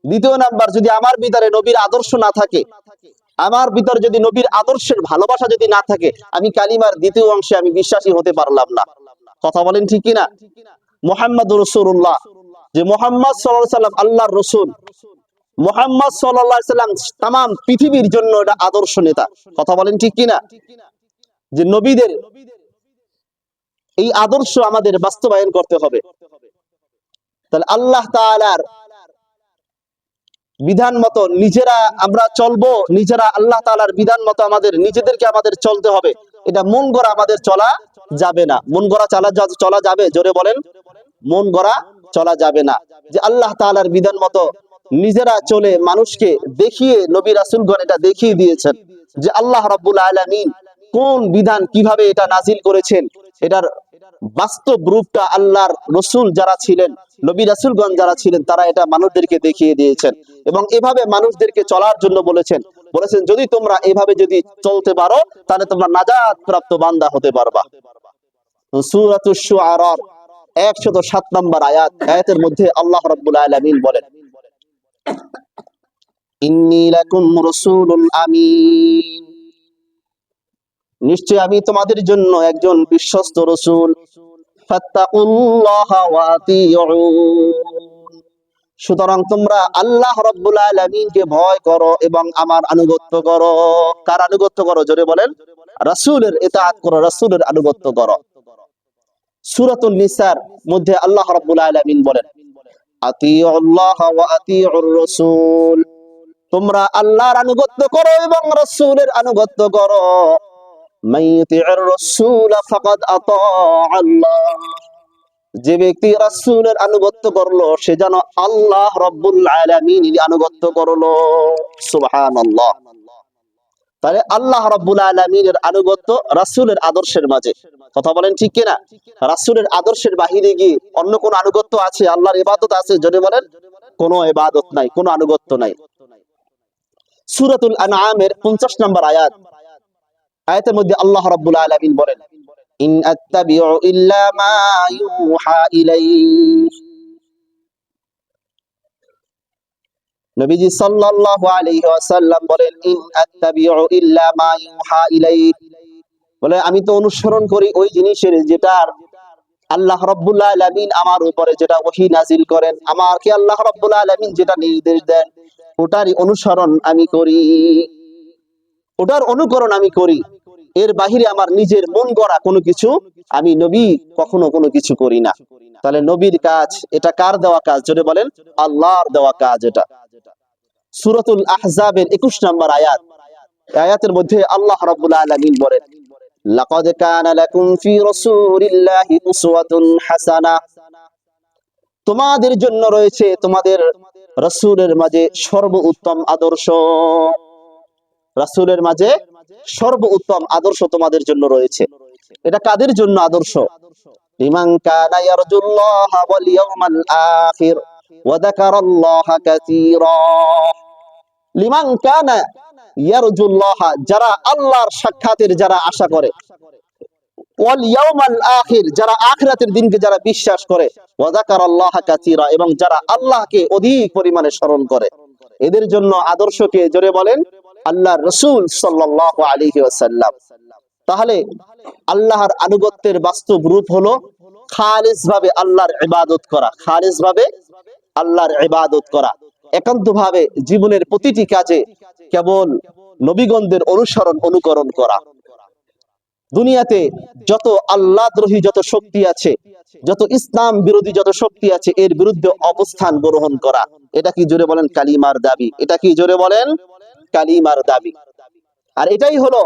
দ্বিতীয় নাম্বার, যদি আমার ভিতরে নবীর আদর্শ না থাকে, আমার ভিতরে যদি নবীর আদর্শের ভালোবাসা যদি না থাকে, আমি কালিমার দ্বিতীয় অংশে আমি বিশ্বাসী হতে পারলাম না। কথা বলেন ঠিক কিনা? মুহাম্মাদুর রাসূলুল্লাহ, যে মুহাম্মদ সাল্লাল্লাহু আলাইহি সাল্লাম আল্লাহর রাসূল, মুহাম্মদ সাল্লাল্লাহু আলাইহি সাল্লাম तमाम পৃথিবীর জন্য এটা আদর্শ নেতা। কথা বলেন ঠিক কিনা? যে নবীদের এই আদর্শ আমাদের বাস্তবায়ন করতে হবে। তাহলে আল্লাহ তাআলার বিধান মতো নিজেরা আমরা চলবো, নিজেরা আল্লাহ তাআলার বিধান মতো আমাদের নিজেদেরকে আমাদের চলতে হবে। এটা মন গড়া আমাদের চলা যাবে না। মন গড়া চলা যাবে জোরে বলেন? মন গড়া চলা যাবে না। যে আল্লাহ তাআলার বিধান মতো নিজেরা চলে মানুষকে দেখিয়ে, নবী রাসূলগণ এটা দেখিয়ে দিয়েছেন যে আল্লাহ রাব্বুল আলামিন কোন বিধান কিভাবে এটা নাজিল করেছেন। এটার বাস্তব রূপটা আল্লাহর রাসূল যারা ছিলেন, নবী রাসূলগণ যারা ছিলেন, তারা এটা মানুষদেরকে দেখিয়ে দিয়েছেন এবং এভাবে মানুষদেরকে চলার জন্য বলেছেন যদি তোমরা এভাবে যদি চলতে পারো তাহলে তোমরা নাজাত প্রাপ্ত বান্দা হতে পারবা। সূরাতুশ শুআরা 107 নম্বর আয়াত, আয়াতের মধ্যে আল্লাহ রাব্বুল আলামিন বলেন ইন্নী লাকুম রাসূলুন আমিন, নিশ্চয় আমি তোমাদের জন্য একজন বিশ্বস্ত রাসূল। ফাত্তাকুল্লাহা ওয়া আতিউন, সুতরাং তোমরা আল্লাহ রাব্বুল আলামিনকে ভয় করো এবং আমার আনুগত্য করো। কার আনুগত্য করো জোরে বলেন? রাসূলের ইতাআত করো, রাসূলের আনুগত্য করো। সূরাতুন নিসার মধ্যে আল্লাহ রাব্বুল আলামিন বলেন আতিউল্লাহ ওয়া আতিউর রাসূল, তোমরা আল্লাহর আনুগত্য করো এবং রাসূলের আনুগত্য করো। মাইয়ুতিউর রাসূল ফাকাদ আতা আল্লাহ, যে ব্যক্তি রাসূলের আনুগত্য করলো সে যেন আল্লাহ রাব্বুল আলামিনের আনুগত্য করলো। সুবহানাল্লাহ। তাহলে আল্লাহ রাব্বুল আলামিনের আনুগত্য রাসূলের আদর্শের মাঝে। কথা বলেন ঠিক কিনা? রাসূলের আদর্শের বাহিরে গিয়ে অন্য কোন আনুগত্য আছে? আল্লাহর ইবাদত আছে যদি বলেন? কোনো ইবাদত নাই, কোনো আনুগত্য নাই। সূরাতুল আনআমের 50 নম্বর আয়াত, আয়াতের মধ্যে আল্লাহ রাব্বুল আলামিন বলেন ইন আত্তাবিউ ইল্লা মা ইউহা ইলাইহি, নবীজি সাল্লাল্লাহু আলাইহি ওয়াসাল্লাম বলেন ইন আত্তাবিউ ইল্লা মা ইউহা ইলাইহি, বলে আমি তো অনুসরণ করি ওই জিনিসের যেটার আল্লাহ রাব্বুল আলামিন আমার উপরে যেটা ওহী নাজিল করেন, আমাকে আল্লাহ রাব্বুল আলামিন যেটা নির্দেশ দেন ওটারই অনুসরণ আমি করি, ওটার অনুকরণ আমি করি। এর বাহিরে আমার নিজের মন গড়া কোনো কিছু আমি নবী কখনো কোনো কিছু করি না। তাহলে নবীর কাজ এটা কার দেওয়া কাজ জোরে বলেন? আল্লাহর দেওয়া কাজ এটা। সূরাতুল আহজাবের 21 নম্বর আয়াত, আয়াতের মধ্যে আল্লাহ রাব্বুল আলামিন বলেন লাকাদ কানা লাকুম ফি রাসূলিল্লাহি উসওয়াতুন হাসানাহ, তোমাদের জন্য রয়েছে তোমাদের রাসূলের মাঝে সর্বোত্তম আদর্শ। রাসূলের মাঝে সর্বোত্তম আদর্শ তোমাদের জন্য রয়েছে। এটা কাদের জন্য আদর্শ? লিমান কানা ইয়ারজুল্লাহা ওয়াল ইয়াউমাল আখির ওয়া যাকারাল্লাহা কাসীরা। লিমান কানা ইয়ারজুল্লাহা, যারা আল্লাহর সাক্ষাতের যারা আশা করে, ওয়াল ইয়াউমাল আখির, যারা আখিরাতের দিনকে যারা বিশ্বাস করে, ওয়া যাকারাল্লাহা কাসীরা, এবং যারা আল্লাহকে অধিক পরিমাণে স্মরণ করে, এদের জন্য আদর্শকে জোরে বলেন আল্লাহর রাসূল সাল্লাল্লাহু আলাইহি ওয়াসাল্লাম। তাহলে আল্লাহর আনুগত্যের বাস্তব রূপ হলো খালিস ভাবে আল্লাহর ইবাদত করা, খালিস ভাবে আল্লাহর ইবাদত করা, একান্ত ভাবে জীবনের প্রতিটি কাজে কেবল নবীগণদের অনুকরণ করা। দুনিয়াতে যত আল্লাহদ্রোহী যত শক্তি আছে, যত ইসলাম বিরোধী যত শক্তি আছে, এর বিরুদ্ধে অবস্থান গ্রহণ করা, এটা কি জোরে বলেন কালিমার দাবি? এটা কি জোরে বলেন কালিমার দাবি। আর এটাই হলো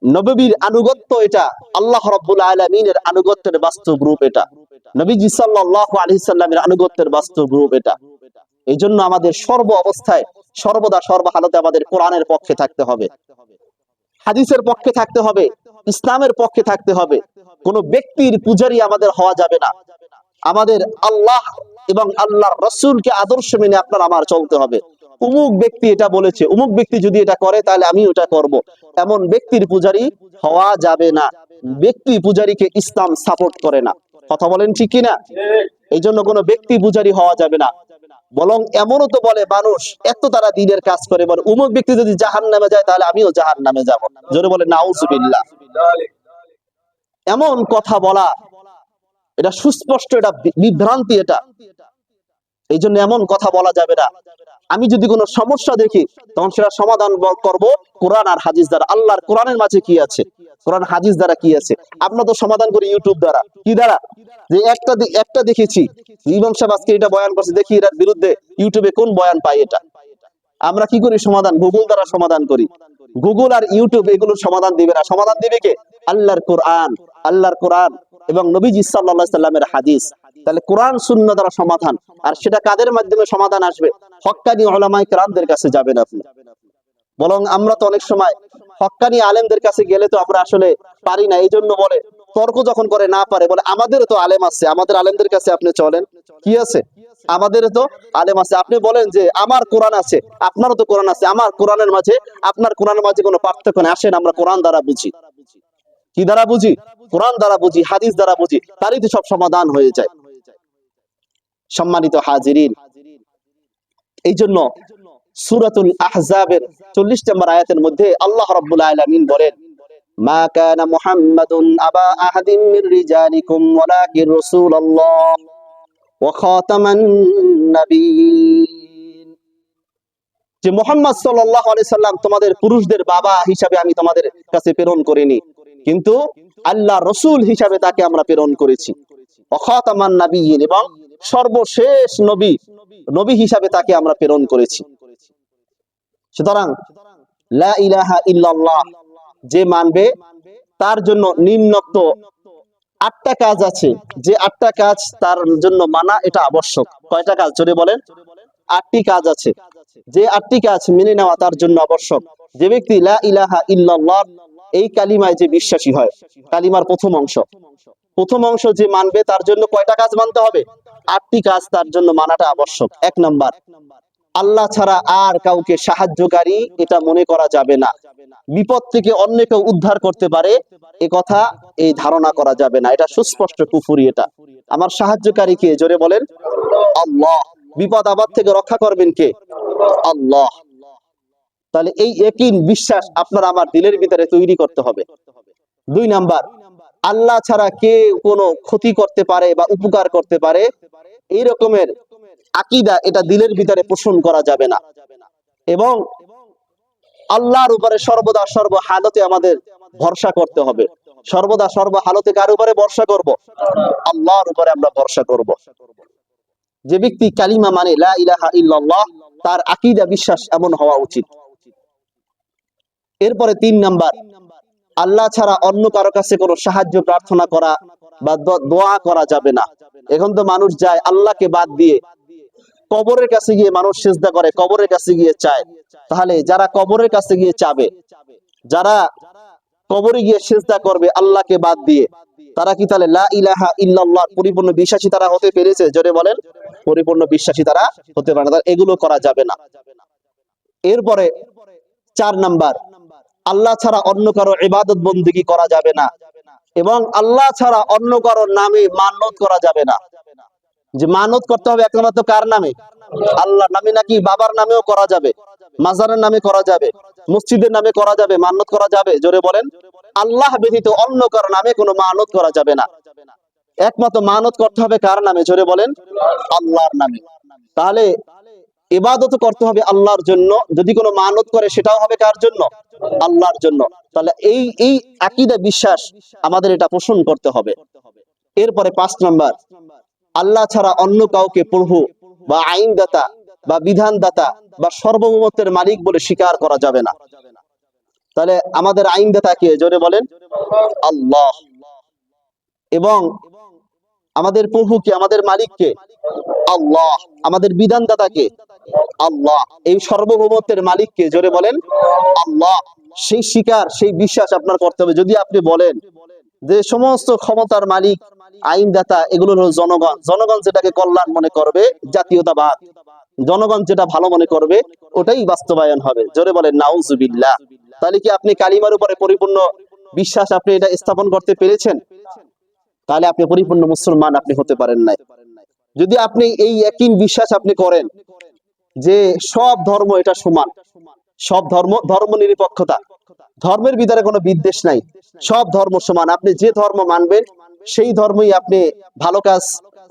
নবীর আনুগত্য, এটা আল্লাহ রাব্বুল আলামিনের আনুগত্যের বাস্তব রূপ, এটা নবীজি সাল্লাল্লাহু আলাইহি সাল্লামের আনুগত্যের বাস্তব রূপ এটা। এই জন্য আমাদের সর্ব অবস্থায় সর্বদা সর্বহালতে আমাদের কোরআনের পক্ষে থাকতে হবে, হাদিসের পক্ষে থাকতে হবে, ইসলামের পক্ষে থাকতে হবে। কোন ব্যক্তির পূজারী আমাদের হওয়া যাবে না। আমাদের আল্লাহ এবং আল্লাহর রাসূলকে আদর্শ মেনে আপনার আমার চলতে হবে। অমুক ব্যক্তি এটা বলেছে, অমুক ব্যক্তি যদি এটা করে তাহলে আমি ওটা করব, এমন ব্যক্তির পূজারী হওয়া যাবে না। ব্যক্তি পূজারীকে ইসলাম সাপোর্ট করে না। কথা বলেন ঠিক কিনা? এই জন্য কোনো ব্যক্তি পূজারী হওয়া যাবে না। বরং এমনও তো বলে মানুষ, এত তারা দ্বীনের কাজ করে, বলে অমুক ব্যক্তি যদি জাহান্নামে যায় তাহলে আমিও জাহান্নামে যাব। জোরে বলে নাউজুবিল্লাহ। এমন কথা বলা এটা সুস্পষ্ট, এটা বিভ্রান্তি এটা। এই জন্য এমন কথা বলা যাবে না। আমি যদি কোনো সমস্যা দেখি তখন সেটা সমাধান করব কোরআন আর হাদিস দ্বারা। আল্লাহর কোরআনের মাঝে কি আছে, কোরআন হাদিস দ্বারা কি আছে। আমরা তো সমাধান করি ইউটিউব দ্বারা, কি দ্বারা, যে একটা দেখেছি ইমাম সাহেব আজকে এটা বয়ান করছে, দেখি এটার বিরুদ্ধে ইউটিউবে কোন বয়ান পাই, এটা আমরা কি করি সমাধান গুগল দ্বারা সমাধান করি। গুগল আর ইউটিউব এগুলোর সমাধান দিবে না। সমাধান দিবে কে? আল্লাহর কোরআন, আল্লাহর কোরআন এবং নবীজি সাল্লাল্লাহু আলাইহি সাল্লামের হাদিস। তাহলে কোরআন সুন্নাহ দ্বারা সমাধান। আর সেটা কাদের মাধ্যমে সমাধান আসবে? হক্কানি উলামায়ে কেরামদের কাছে যাবেন আপনি। বরং আমরা তো অনেক সময় হক্কানি আলেমদের কাছে গেলে তো আমরা আসলে পারি না, এই জন্য বলে তর্ক যখন করে না পারে, বলে আমাদেরও তো আলেম আছে, আমাদের আলেমদের কাছে আপনি চলেন। কি আছে? আমাদের তো আলেম আছে। আপনি বলেন যে আমার কোরআন আছে, আপনারও তো কোরআন আছে, আমার কোরআনের মাঝে আপনার কোরআনের মাঝে কোনো পার্থক্য নেই, আসেন আমরা কোরআন দ্বারা বুঝি। কি দ্বারা বুঝি? কোরআন দ্বারা বুঝি, হাদিস দ্বারা বুঝি, তারই তো সব সমাধান হয়ে যায়। সম্মানিত হাজিরিন, এই জন্য সূরাতুল আহজাবের 40 নম্বর আয়াতের মধ্যে আল্লাহ রাব্বুল আলামিন বলেন, মা কানা মুহাম্মাদুন আবা আহাদিম মির রিজালিকুম ওয়ালাকিন রাসূলুল্লাহ ওয়া খাতামান নাবিয়্যিন। যে মুহাম্মদ সাল্লাল্লাহু আলাইহি সাল্লাম তোমাদের পুরুষদের বাবা হিসাবে আমি তোমাদের কাছে প্রেরণ করিনি, কিন্তু আল্লাহ রাসূল হিসাবে তাকে আমরা প্রেরণ করেছি। ওয়া খাতামান নাবিয়্যিন, এবং সর্বশেষ নবী, নবী হিসাবে তাকে আমরা প্রেরণ করেছি। সুতরাং লা ইলাহা ইল্লাল্লাহ যে মানবে তার জন্য নিম্নোক্ত 8টা কাজ আছে, যে 8টা কাজ তার জন্য মানা এটা আবশ্যক। কয়টা কাজ জোরে বলেন? 8টি কাজ আছে, যে 8টি কাজ মেনে নেওয়া তার জন্য আবশ্যক। যে ব্যক্তি লা ইলাহা ইল্লাল্লাহ এই কালিমায় যে বিশ্বাসী হয়, কালিমার প্রথম অংশ যে মানবে তার জন্য কয়টা কাজ মানতে হবে? 8টি কাজ তার জন্য মানাটা আবশ্যক। 1 নাম্বার, আল্লাহ ছাড়া আর কাউকে সাহায্যকারী এটা মনে করা যাবে না। বিপদ থেকে অন্য কেউ উদ্ধার করতে পারে এ কথা এই ধারণা করা যাবে না, এটা সুস্পষ্ট কুফরি। এটা আমার সাহায্যকারী কে? জোরে বলেন আল্লাহ। বিপদ আপদ থেকে রক্ষা করবেন কে? আল্লাহ। তাহলে এই ইয়াকিন বিশ্বাস আপনার আমার দিলের ভিতরে তৈরি করতে হবে। 2 নাম্বার, আল্লাহ ছাড়া কে কোনো ক্ষতি করতে পারে বা উপকার করতে পারে এই রকমের আকীদা এটা দিলের ভিতরে পোষণ করা যাবে না। এবং আল্লাহর উপরে সর্বদা সর্বহালতে আমাদের ভরসা করতে হবে। সর্বদা সর্বহালতে কার উপরে ভরসা করব? আল্লাহর উপরে আমরা ভরসা করব। যে ব্যক্তি কালিমা মানে লা ইলাহা ইল্লাল্লাহ তার আকীদা বিশ্বাস এমন হওয়া উচিত। এরপরে 3 নাম্বার, আল্লাহ ছাড়া অন্য কারো কাছে কোনো সাহায্য প্রার্থনা করা বা দোয়া করা যাবে না। এখন তো মানুষ যায় আল্লাহকে বাদ দিয়ে কবরের কাছে গিয়ে মানুষ সিজদা করে, কবরের কাছে গিয়ে চায়। তাহলে যারা কবরের কাছে গিয়ে চাবে, যারা কবরে গিয়ে সিজদা করবে আল্লাহকে বাদ দিয়ে, তারা কি তাহলে লা ইলাহা ইল্লাল্লাহ পরিপূর্ণ বিশ্বাসী তারা হতে পেরেছে? জোরে বলেন পরিপূর্ণ বিশ্বাসী তারা হতে পারে না। এগুলো করা যাবে না। এরপরে 4 নাম্বার, আল্লাহ ছাড়া অন্য কারো ইবাদত বন্দেগী করা যাবে না, এবং আল্লাহ ছাড়া অন্য কারো নামে মানত করা যাবে না। যে মানত করতে হবে একমাত্র কার নামে? আল্লাহর নামে। নাকি বাবার নামেও করা যাবে, মাজারের নামে করা যাবে, মসজিদের নামে করা যাবে, মানত করা যাবে? জোরে বলেন আল্লাহ ব্যতীত অন্য কারো নামে কোনো মানত করা যাবে না। একমাত্র মানত করতে হবে কার নামে? জোরে বলেন আল্লাহর নামে। তাহলে ইবাদত করতে হবে আল্লাহর জন্য। যদি কোনো মানত করে সেটাও হবে কার জন্য? আল্লাহর জন্য। তাহলে এই আকীদা বিশ্বাস আমাদের এটা পোষণ করতে হবে। এরপরে 5 নাম্বার, আল্লাহ ছাড়া অন্য কাউকে প্রভু বা আইনদাতা বা বিধানদাতা বা সর্বভৌমত্বের মালিক বলে স্বীকার করা যাবে না। তাহলে আমাদের আইনদাতা কে? জোরে বলেন আল্লাহ। এবং আমাদের প্রভু কে? আমাদের মালিক কে? আল্লাহ। আমাদের বিধানদাতা কে? আল্লাহ। এই সর্বভৌমত্বের মালিক কে? জোরে বলেন আল্লাহ। সেই স্বীকার, সেই বিশ্বাস আপনার করতে হবে। যদি আপনি বলেন যে সমস্ত ক্ষমতার মালিক, আইনদাতা এগুলো হলো জনগণ, জনগণ যেটাকে কল্যাণ মনে করবে, জাতীয়তাবাদ, জনগণ যেটা ভালো মনে করবে ওটাই বাস্তবায়ন হবে। জোরে বলেন নাউজুবিল্লাহ। তাহলে কি আপনি কালিমার উপরে পরিপূর্ণ বিশ্বাস আপনি এটা স্থাপন করতে পেরেছেন? তাহলে আপনি পরিপূর্ণ মুসলমান আপনি হতে পারেন নাই। যদি আপনি এই একই বিশ্বাস আপনি করেন যে সব ধর্ম এটা সমান, সব ধর্ম, ধর্ম নিরপেক্ষতা, ধর্মের ভিতরে কোনো বিদ্বেষ নাই, সব ধর্ম সমান, আপনি যে ধর্ম মানবেন সেই ধর্মই আপনি ভালো কাজ,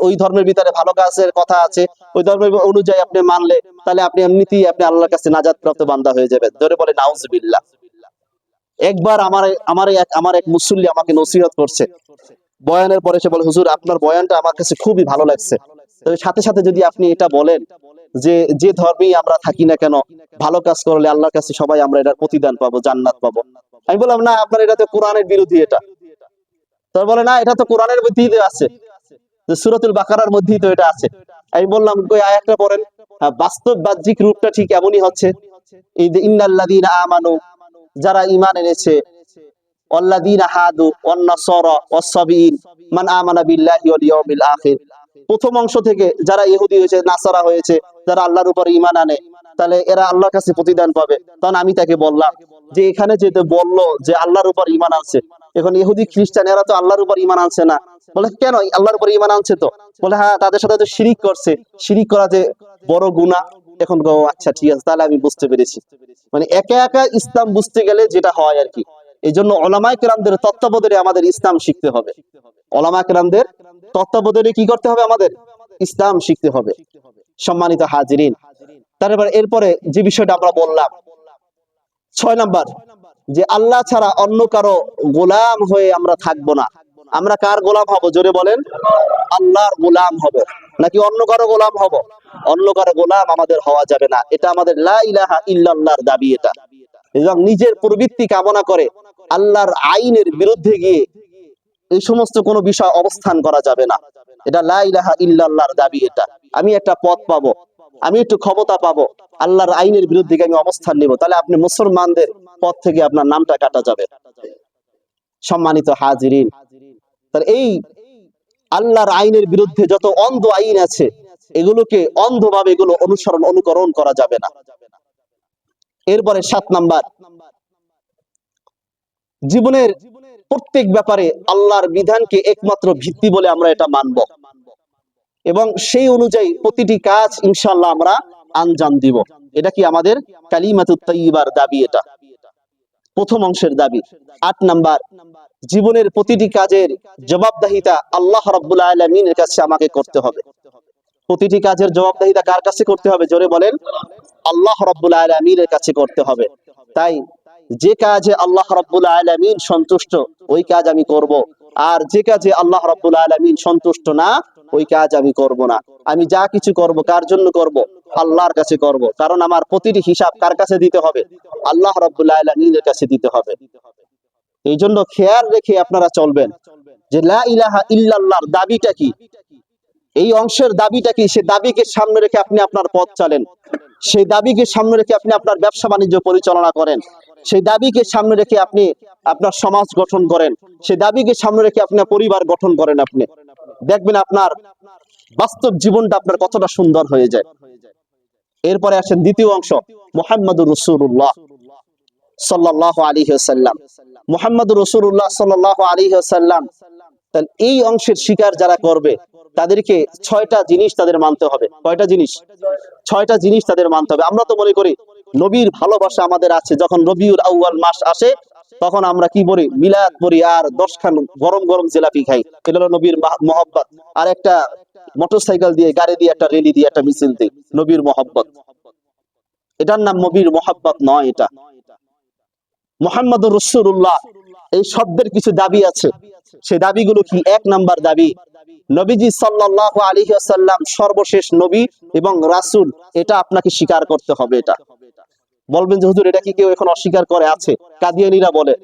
ওই ধর্মের ভিতরে ভালো কাজের কথা আছে, ওই ধর্মের অনুযায়ী আপনি মানলে তাহলে আপনি এমনিতেই আপনি আল্লাহর কাছে নাজাত প্রাপ্ত বান্দা হয়ে যাবেন। ধরে বলে নাউজুবিল্লাহ। একবার আমার এক মুসল্লি আমাকে নসিহত করছে, বয়ানের পরে সে বলে, হুজুর আপনার বয়ানটা আমার কাছে খুবই ভালো লাগছে, তবে সাথে সাথে যদি আপনি এটা বলেন যে যে ধর্মেই আমরা থাকি না কেন ভালো কাজ করলে আল্লাহর কাছে সবাই আমরা এটার প্রতিদান পাবো, জান্নাত পাবো। আমি বললাম না, আপনার এটা তো কোরআনের বিরোধী। এটা তো বলে না, এটা তো কোরআনের মধ্যেই আছে, সূরাতুল বাকারার মধ্যেই তো এটা আছে। আমি বললাম কই আয়াতটা পড়েন। বাস্তব বাহ্যিক রূপটা ঠিক এমনই হচ্ছে, এই যে ইন্নাল্লাযীনা আমানু, যারা ঈমান এনেছে, ওয়াল্লাযীনা হাদু ওয়ান নাসারা ওয়াস-সাবিঈন মান আমানা বিল্লাহি ওয়াল ইয়াউমিল আখির। প্রথম অংশ থেকে যারা ইহুদি হয়েছে, নাসারা হয়েছে, যারা আল্লাহর উপর ঈমান আনে, তাহলে এরা আল্লাহর কাছে প্রতিদান পাবে। তখন আমি তাকে বললাম যে এখানে যেতে বললো যে আল্লাহর উপর ঈমান আনছে, এখন ইহুদি খ্রিস্টান এরা তো আল্লাহর উপর ঈমান আনছে না। বলে কেন? আল্লাহর উপর ঈমান আনছে তো। বলে হ্যাঁ, তাদের সাথে তো শিরিক করছে, শিরিক করা যে বড় গুনাহ। এখন গো আচ্ছা ঠিক আছে, তাহলে আমি বুঝতে পেরেছি। মানে একা একা ইসলাম বুঝতে গেলে যেটা হয় আর কি। এই জন্য ওলামায়ে কেরামদের তত্ত্বাবধানে আমাদের ইসলাম শিখতে হবে। ওলামায়ে কেরামদের তত্ত্বাবধানে কি করতে হবে? আমাদের ইসলাম শিখতে হবে। সম্মানিত হাজিরিন, তারপর এরপরে যে বিষয়টা আমরা বললাম 6 নাম্বার, যে আল্লাহ ছাড়া অন্য কারো গোলাম হয়ে আমরা থাকবো না। আমরা কার গোলাম হব? জোরে বলেন আল্লাহর গোলাম হব, নাকি অন্য কারো গোলাম হব? অন্য কারো গোলাম আমাদের হওয়া যাবে না। এটা আমাদের লা ইলাহা ইল্লাল্লাহর দাবি। এটা এবং নিজের প্রবৃত্তি কামনা করে আল্লাহর আইনের বিরুদ্ধে গিয়ে এই সমস্ত কোনো বিষয় অবস্থান করা যাবে না। এটা লা ইলাহা ইল্লাল্লাহর দাবি। এটা আমি একটা পথ পাবো, আমি একটু ক্ষমতা পাবো, আল্লাহর আইনের বিরুদ্ধে আমি অবস্থান নিব, তাহলে আপনি মুসলমানদের পথ থেকে আপনার নামটা কাটা যাবে। সম্মানিত হাজিরিন, তাহলে এই আল্লাহর আইনের বিরুদ্ধে যত অন্ধ আইন আছে এগুলোকে অন্ধভাবে এগুলো অনুকরণ করা যাবে না। এরপরে 7 নাম্বার, জীবনের প্রত্যেক ব্যাপারে আল্লাহর বিধানকে একমাত্র ভিত্তি বলে আমরা এটা মানব এবং সেই অনুযায়ী প্রতিটি কাজ ইনশাআল্লাহ আমরা আঞ্জাম দিব। এটা কি আমাদের কালিমাতুত তাইয়্যিবার দাবি। এটা প্রথম অংশের দাবি। 8 নাম্বার, জীবনের প্রতিটি কাজের জবাবদিহিতা আল্লাহ রাব্বুল আলামিনের কাছে আমাকে করতে হবে। প্রতিটি কাজের জবাবদিহিতা কার কাছে করতে হবে? জোরে বলেন আল্লাহ রাব্বুল আলামিনের কাছে করতে হবে। তাই যে কাজে আল্লাহ রাব্বুল আলামিন সন্তুষ্ট ওই কাজ আমি করব, আর যে কাজে আল্লাহ রাব্বুল আলামিন সন্তুষ্ট না ওই কাজ আমি করব না। আমি যা কিছু করব কার জন্য করব? আল্লাহর কাছে করব, কারণ আমার প্রতিটি হিসাব কার কাছে দিতে হবে? আল্লাহ রাব্বুল আলামিনের কাছে দিতে হবে। এই জন্য খেয়াল রেখে আপনারা চলবেন যে লা ইলাহা ইল্লাল্লাহর দাবিটা কি, এই অংশের দাবিটা কি। সে দাবিকে সামনে রেখে আপনি আপনার পথ চলেন, সেই দাবিকে সামনে রেখে আপনি আপনার ব্যবসা বাণিজ্য পরিচালনা করেন, সেই দাবিকে সামনে রেখে আপনি আপনার সমাজ গঠন করেন, সেই দাবিকে সামনে রেখে আপনার পরিবার গঠন করেন। আপনি দেখবেন আপনার বাস্তব জীবনটা আপনার কতটা সুন্দর হয়ে যায়। এরপরে আসেন দ্বিতীয় অংশ, মুহাম্মাদুর রাসূলুল্লাহ সাল্লাল্লাহু আলাইহি ওয়াসাল্লাম। মুহাম্মাদুর রাসূলুল্লাহ সাল্লাল্লাহু আলাইহি ওয়াসাল্লাম, তাহলে এই অংশের স্বীকার যারা করবে তাদেরকে 6টা জিনিস তাদের মানতে হবে। কয়টা জিনিস? 6টা জিনিস তাদের মানতে হবে। আমরা তো মনে করি নবীর ভালোবাসা আমাদের আছে, যখন রবিউল আউয়াল মাস আসে তখন আমরা কি বলি? মিলাদ পড়ি আর 10 খান গরম গরম জিলাপি খাই। এটা হলো নবীর মহব্বত। আর একটা মোটরসাইকেল দিয়ে, গাড়ি দিয়ে, একটা রেলি দিয়ে, একটা মিছিল দিই, নবীর মহব্বত। এটার নাম নবীর মহব্বত নয়। এটা মুহাম্মাদুর রাসূলুল্লাহ এই শব্দের কিছু দাবি আছে। সেই দাবিগুলো কি? 1 নাম্বার দাবি, নবীজি সাল্লাল্লাহু আলাইহি ওয়াসাল্লাম সর্বশেষ নবী এবং রাসূল, এটা আপনাকে স্বীকার করতে হবে। এটা বলবেন যে হুজুর এটা কি কেউ এখন অস্বীকার করে? আছে। কাদিয়ানীরা বলে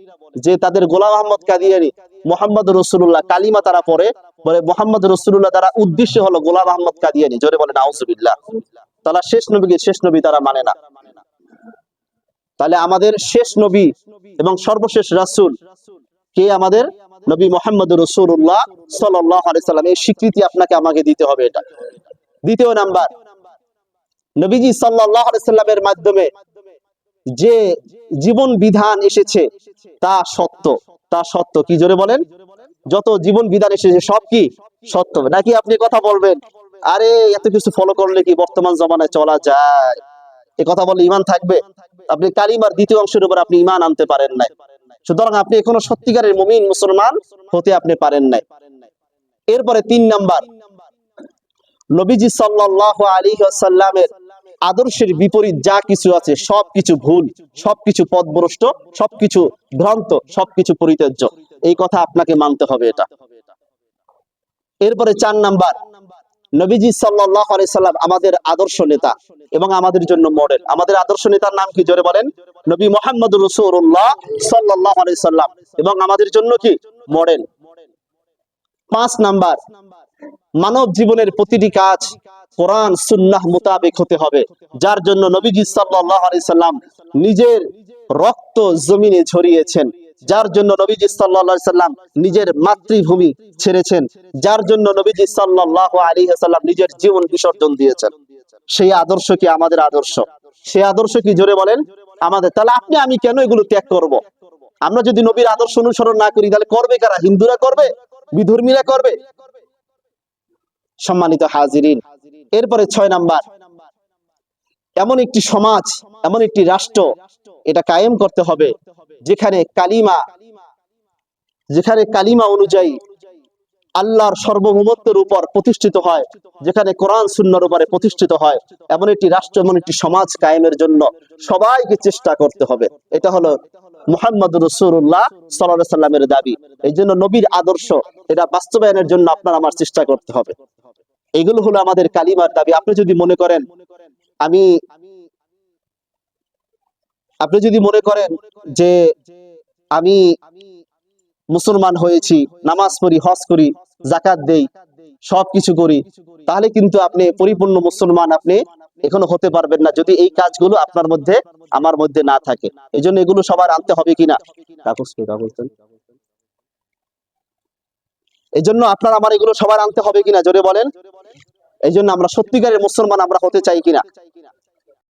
যে তাদের গোলাম আহমদ কাদিয়ানী মুহাম্মদ রাসূলুল্লাহ কালিমা তারা পড়ে, বলে মুহাম্মদ রাসূলুল্লাহ তারা উদ্দেশ্য হলো গোলাম আহমদ কাদিয়ানী। জোরে বলেন নাউজুবিল্লাহ। তারা শেষ নবীকে শেষ নবী তারা মানে না। তাহলে আমাদের শেষ নবী এবং সর্বশেষ রাসূল কে? আমাদের নবী মুহাম্মদ রাসূলুল্লাহ সাল্লাল্লাহু আলাইহি সাল্লাম। এই স্বীকৃতি আপনাকে আমাকে দিতে হবে। এটা দ্বিতীয় নাম্বার, নবীজি সাল্লাল্লাহু আলাইহি সাল্লামের মাধ্যমে যে জীবন বিধান এসেছে তা সত্য, তা সত্য। কি জোরে বলেন? যত জীবন বিধান এসেছে সব কি সত্য? নাকি আপনি কথা বলবেন আরে এত কিছু ফলো করলে কি বর্তমান জমানায় চলা যায়? এ কথা বললে ঈমান থাকবে? আপনি কালিমার দ্বিতীয় অংশের উপর আপনি ঈমান আনতে পারেন নাই, সুতরাং আপনি এখনো সত্যিকারের মুমিন মুসলমান হতে আপনি পারেন নাই। এরপরে ৩ নাম্বার, নবীজি সাল্লাল্লাহু আলাইহি ওয়াসাল্লামের আদর্শের বিপরীত যা কিছু আছে সবকিছু ভুল, সবকিছু পথভ্রষ্ট, সবকিছু ভ্রান্ত, সবকিছু পরিত্যাজ্য। এই কথা আপনাকে মানতে হবে এটা। এরপরে ৪ নাম্বার, নবীজি সাল্লাল্লাহু আলাইহি সাল্লাম আমাদের আদর্শ নেতা এবং আমাদের জন্য মডেল। আমাদের আদর্শ নেতার নাম কি? জোরে বলেন। নবী মুহাম্মদুর রাসূলুল্লাহ সাল্লাল্লাহু আলাইহি সাল্লাম এবং আমাদের জন্য কি মডেল। ৫ নাম্বার, মানব জীবনের প্রতিটি কাজ কোরআন সুন্নাহ মোতাবেক হতে হবে, যার জন্য নবীজি সাল্লাল্লাহু আলাইহি সাল্লাম নিজের রক্ত জমিনে ঝরিয়েছেন, যার জন্য নবীজি সাল্লাল্লাহু আলাইহি সাল্লাম নিজের মাতৃভূমি ছেড়েছেন, যার জন্য নবীজি সাল্লাল্লাহু আলাইহি সাল্লাম নিজের জীবন বিসর্জন দিয়েছেন। সেই আদর্শ কি আমাদের আদর্শ? সেই আদর্শ কি? জোরে বলেন আমাদের। তাহলে আপনি আমি কেন এগুলো ত্যাগ করব? আমরা যদি নবীর আদর্শ অনুসরণ না করি তাহলে করবে কারা? হিন্দুরা করবে? বিধর্মীরা করবে? সম্মানিত হাজিরিন, এরপরে ৬ নাম্বার, এমন একটি সমাজ, এমন একটি রাষ্ট্র এটা কায়েম করতে হবে যেখানে কালিমা অনুযায়ী আল্লাহর সার্বভৌমত্বের উপর প্রতিষ্ঠিত হয়, যেখানে কোরআন সুন্নাহর উপরে প্রতিষ্ঠিত হয়। এমন একটি রাষ্ট্র, এমন একটি সমাজ কায়েমের জন্য সবাইকে চেষ্টা করতে হবে। এটা হলো মুহাম্মদুর রাসূলুল্লাহ সাল্লাল্লাহু আলাইহি সাল্লামের দাবি। এই জন্য নবীর আদর্শ এটা বাস্তবায়নের জন্য আপনার আমার চেষ্টা করতে হবে। এগুলো হলো আমাদের কালিমার দাবি। আপনি যদি মনে করেন যে আমি মুসলমান হয়েছি, নামাজ পড়ি, হজ করি, যাকাত দেই, সবকিছু করি, তাহলে কিন্তু আপনি পরিপূর্ণ মুসলমান আপনি এখনো হতে পারবেন না যদি এই কাজগুলো আপনার মধ্যে আমার মধ্যে না থাকে। এই জন্য এগুলো সবার আনতে হবে কিনা? এই জন্য আপনার আমার এগুলো সবার আনতে হবে কিনা? জোরে বলেন। এই জন্য আমরা সত্যিকারের মুসলমান আমরা হতে চাই কিনা?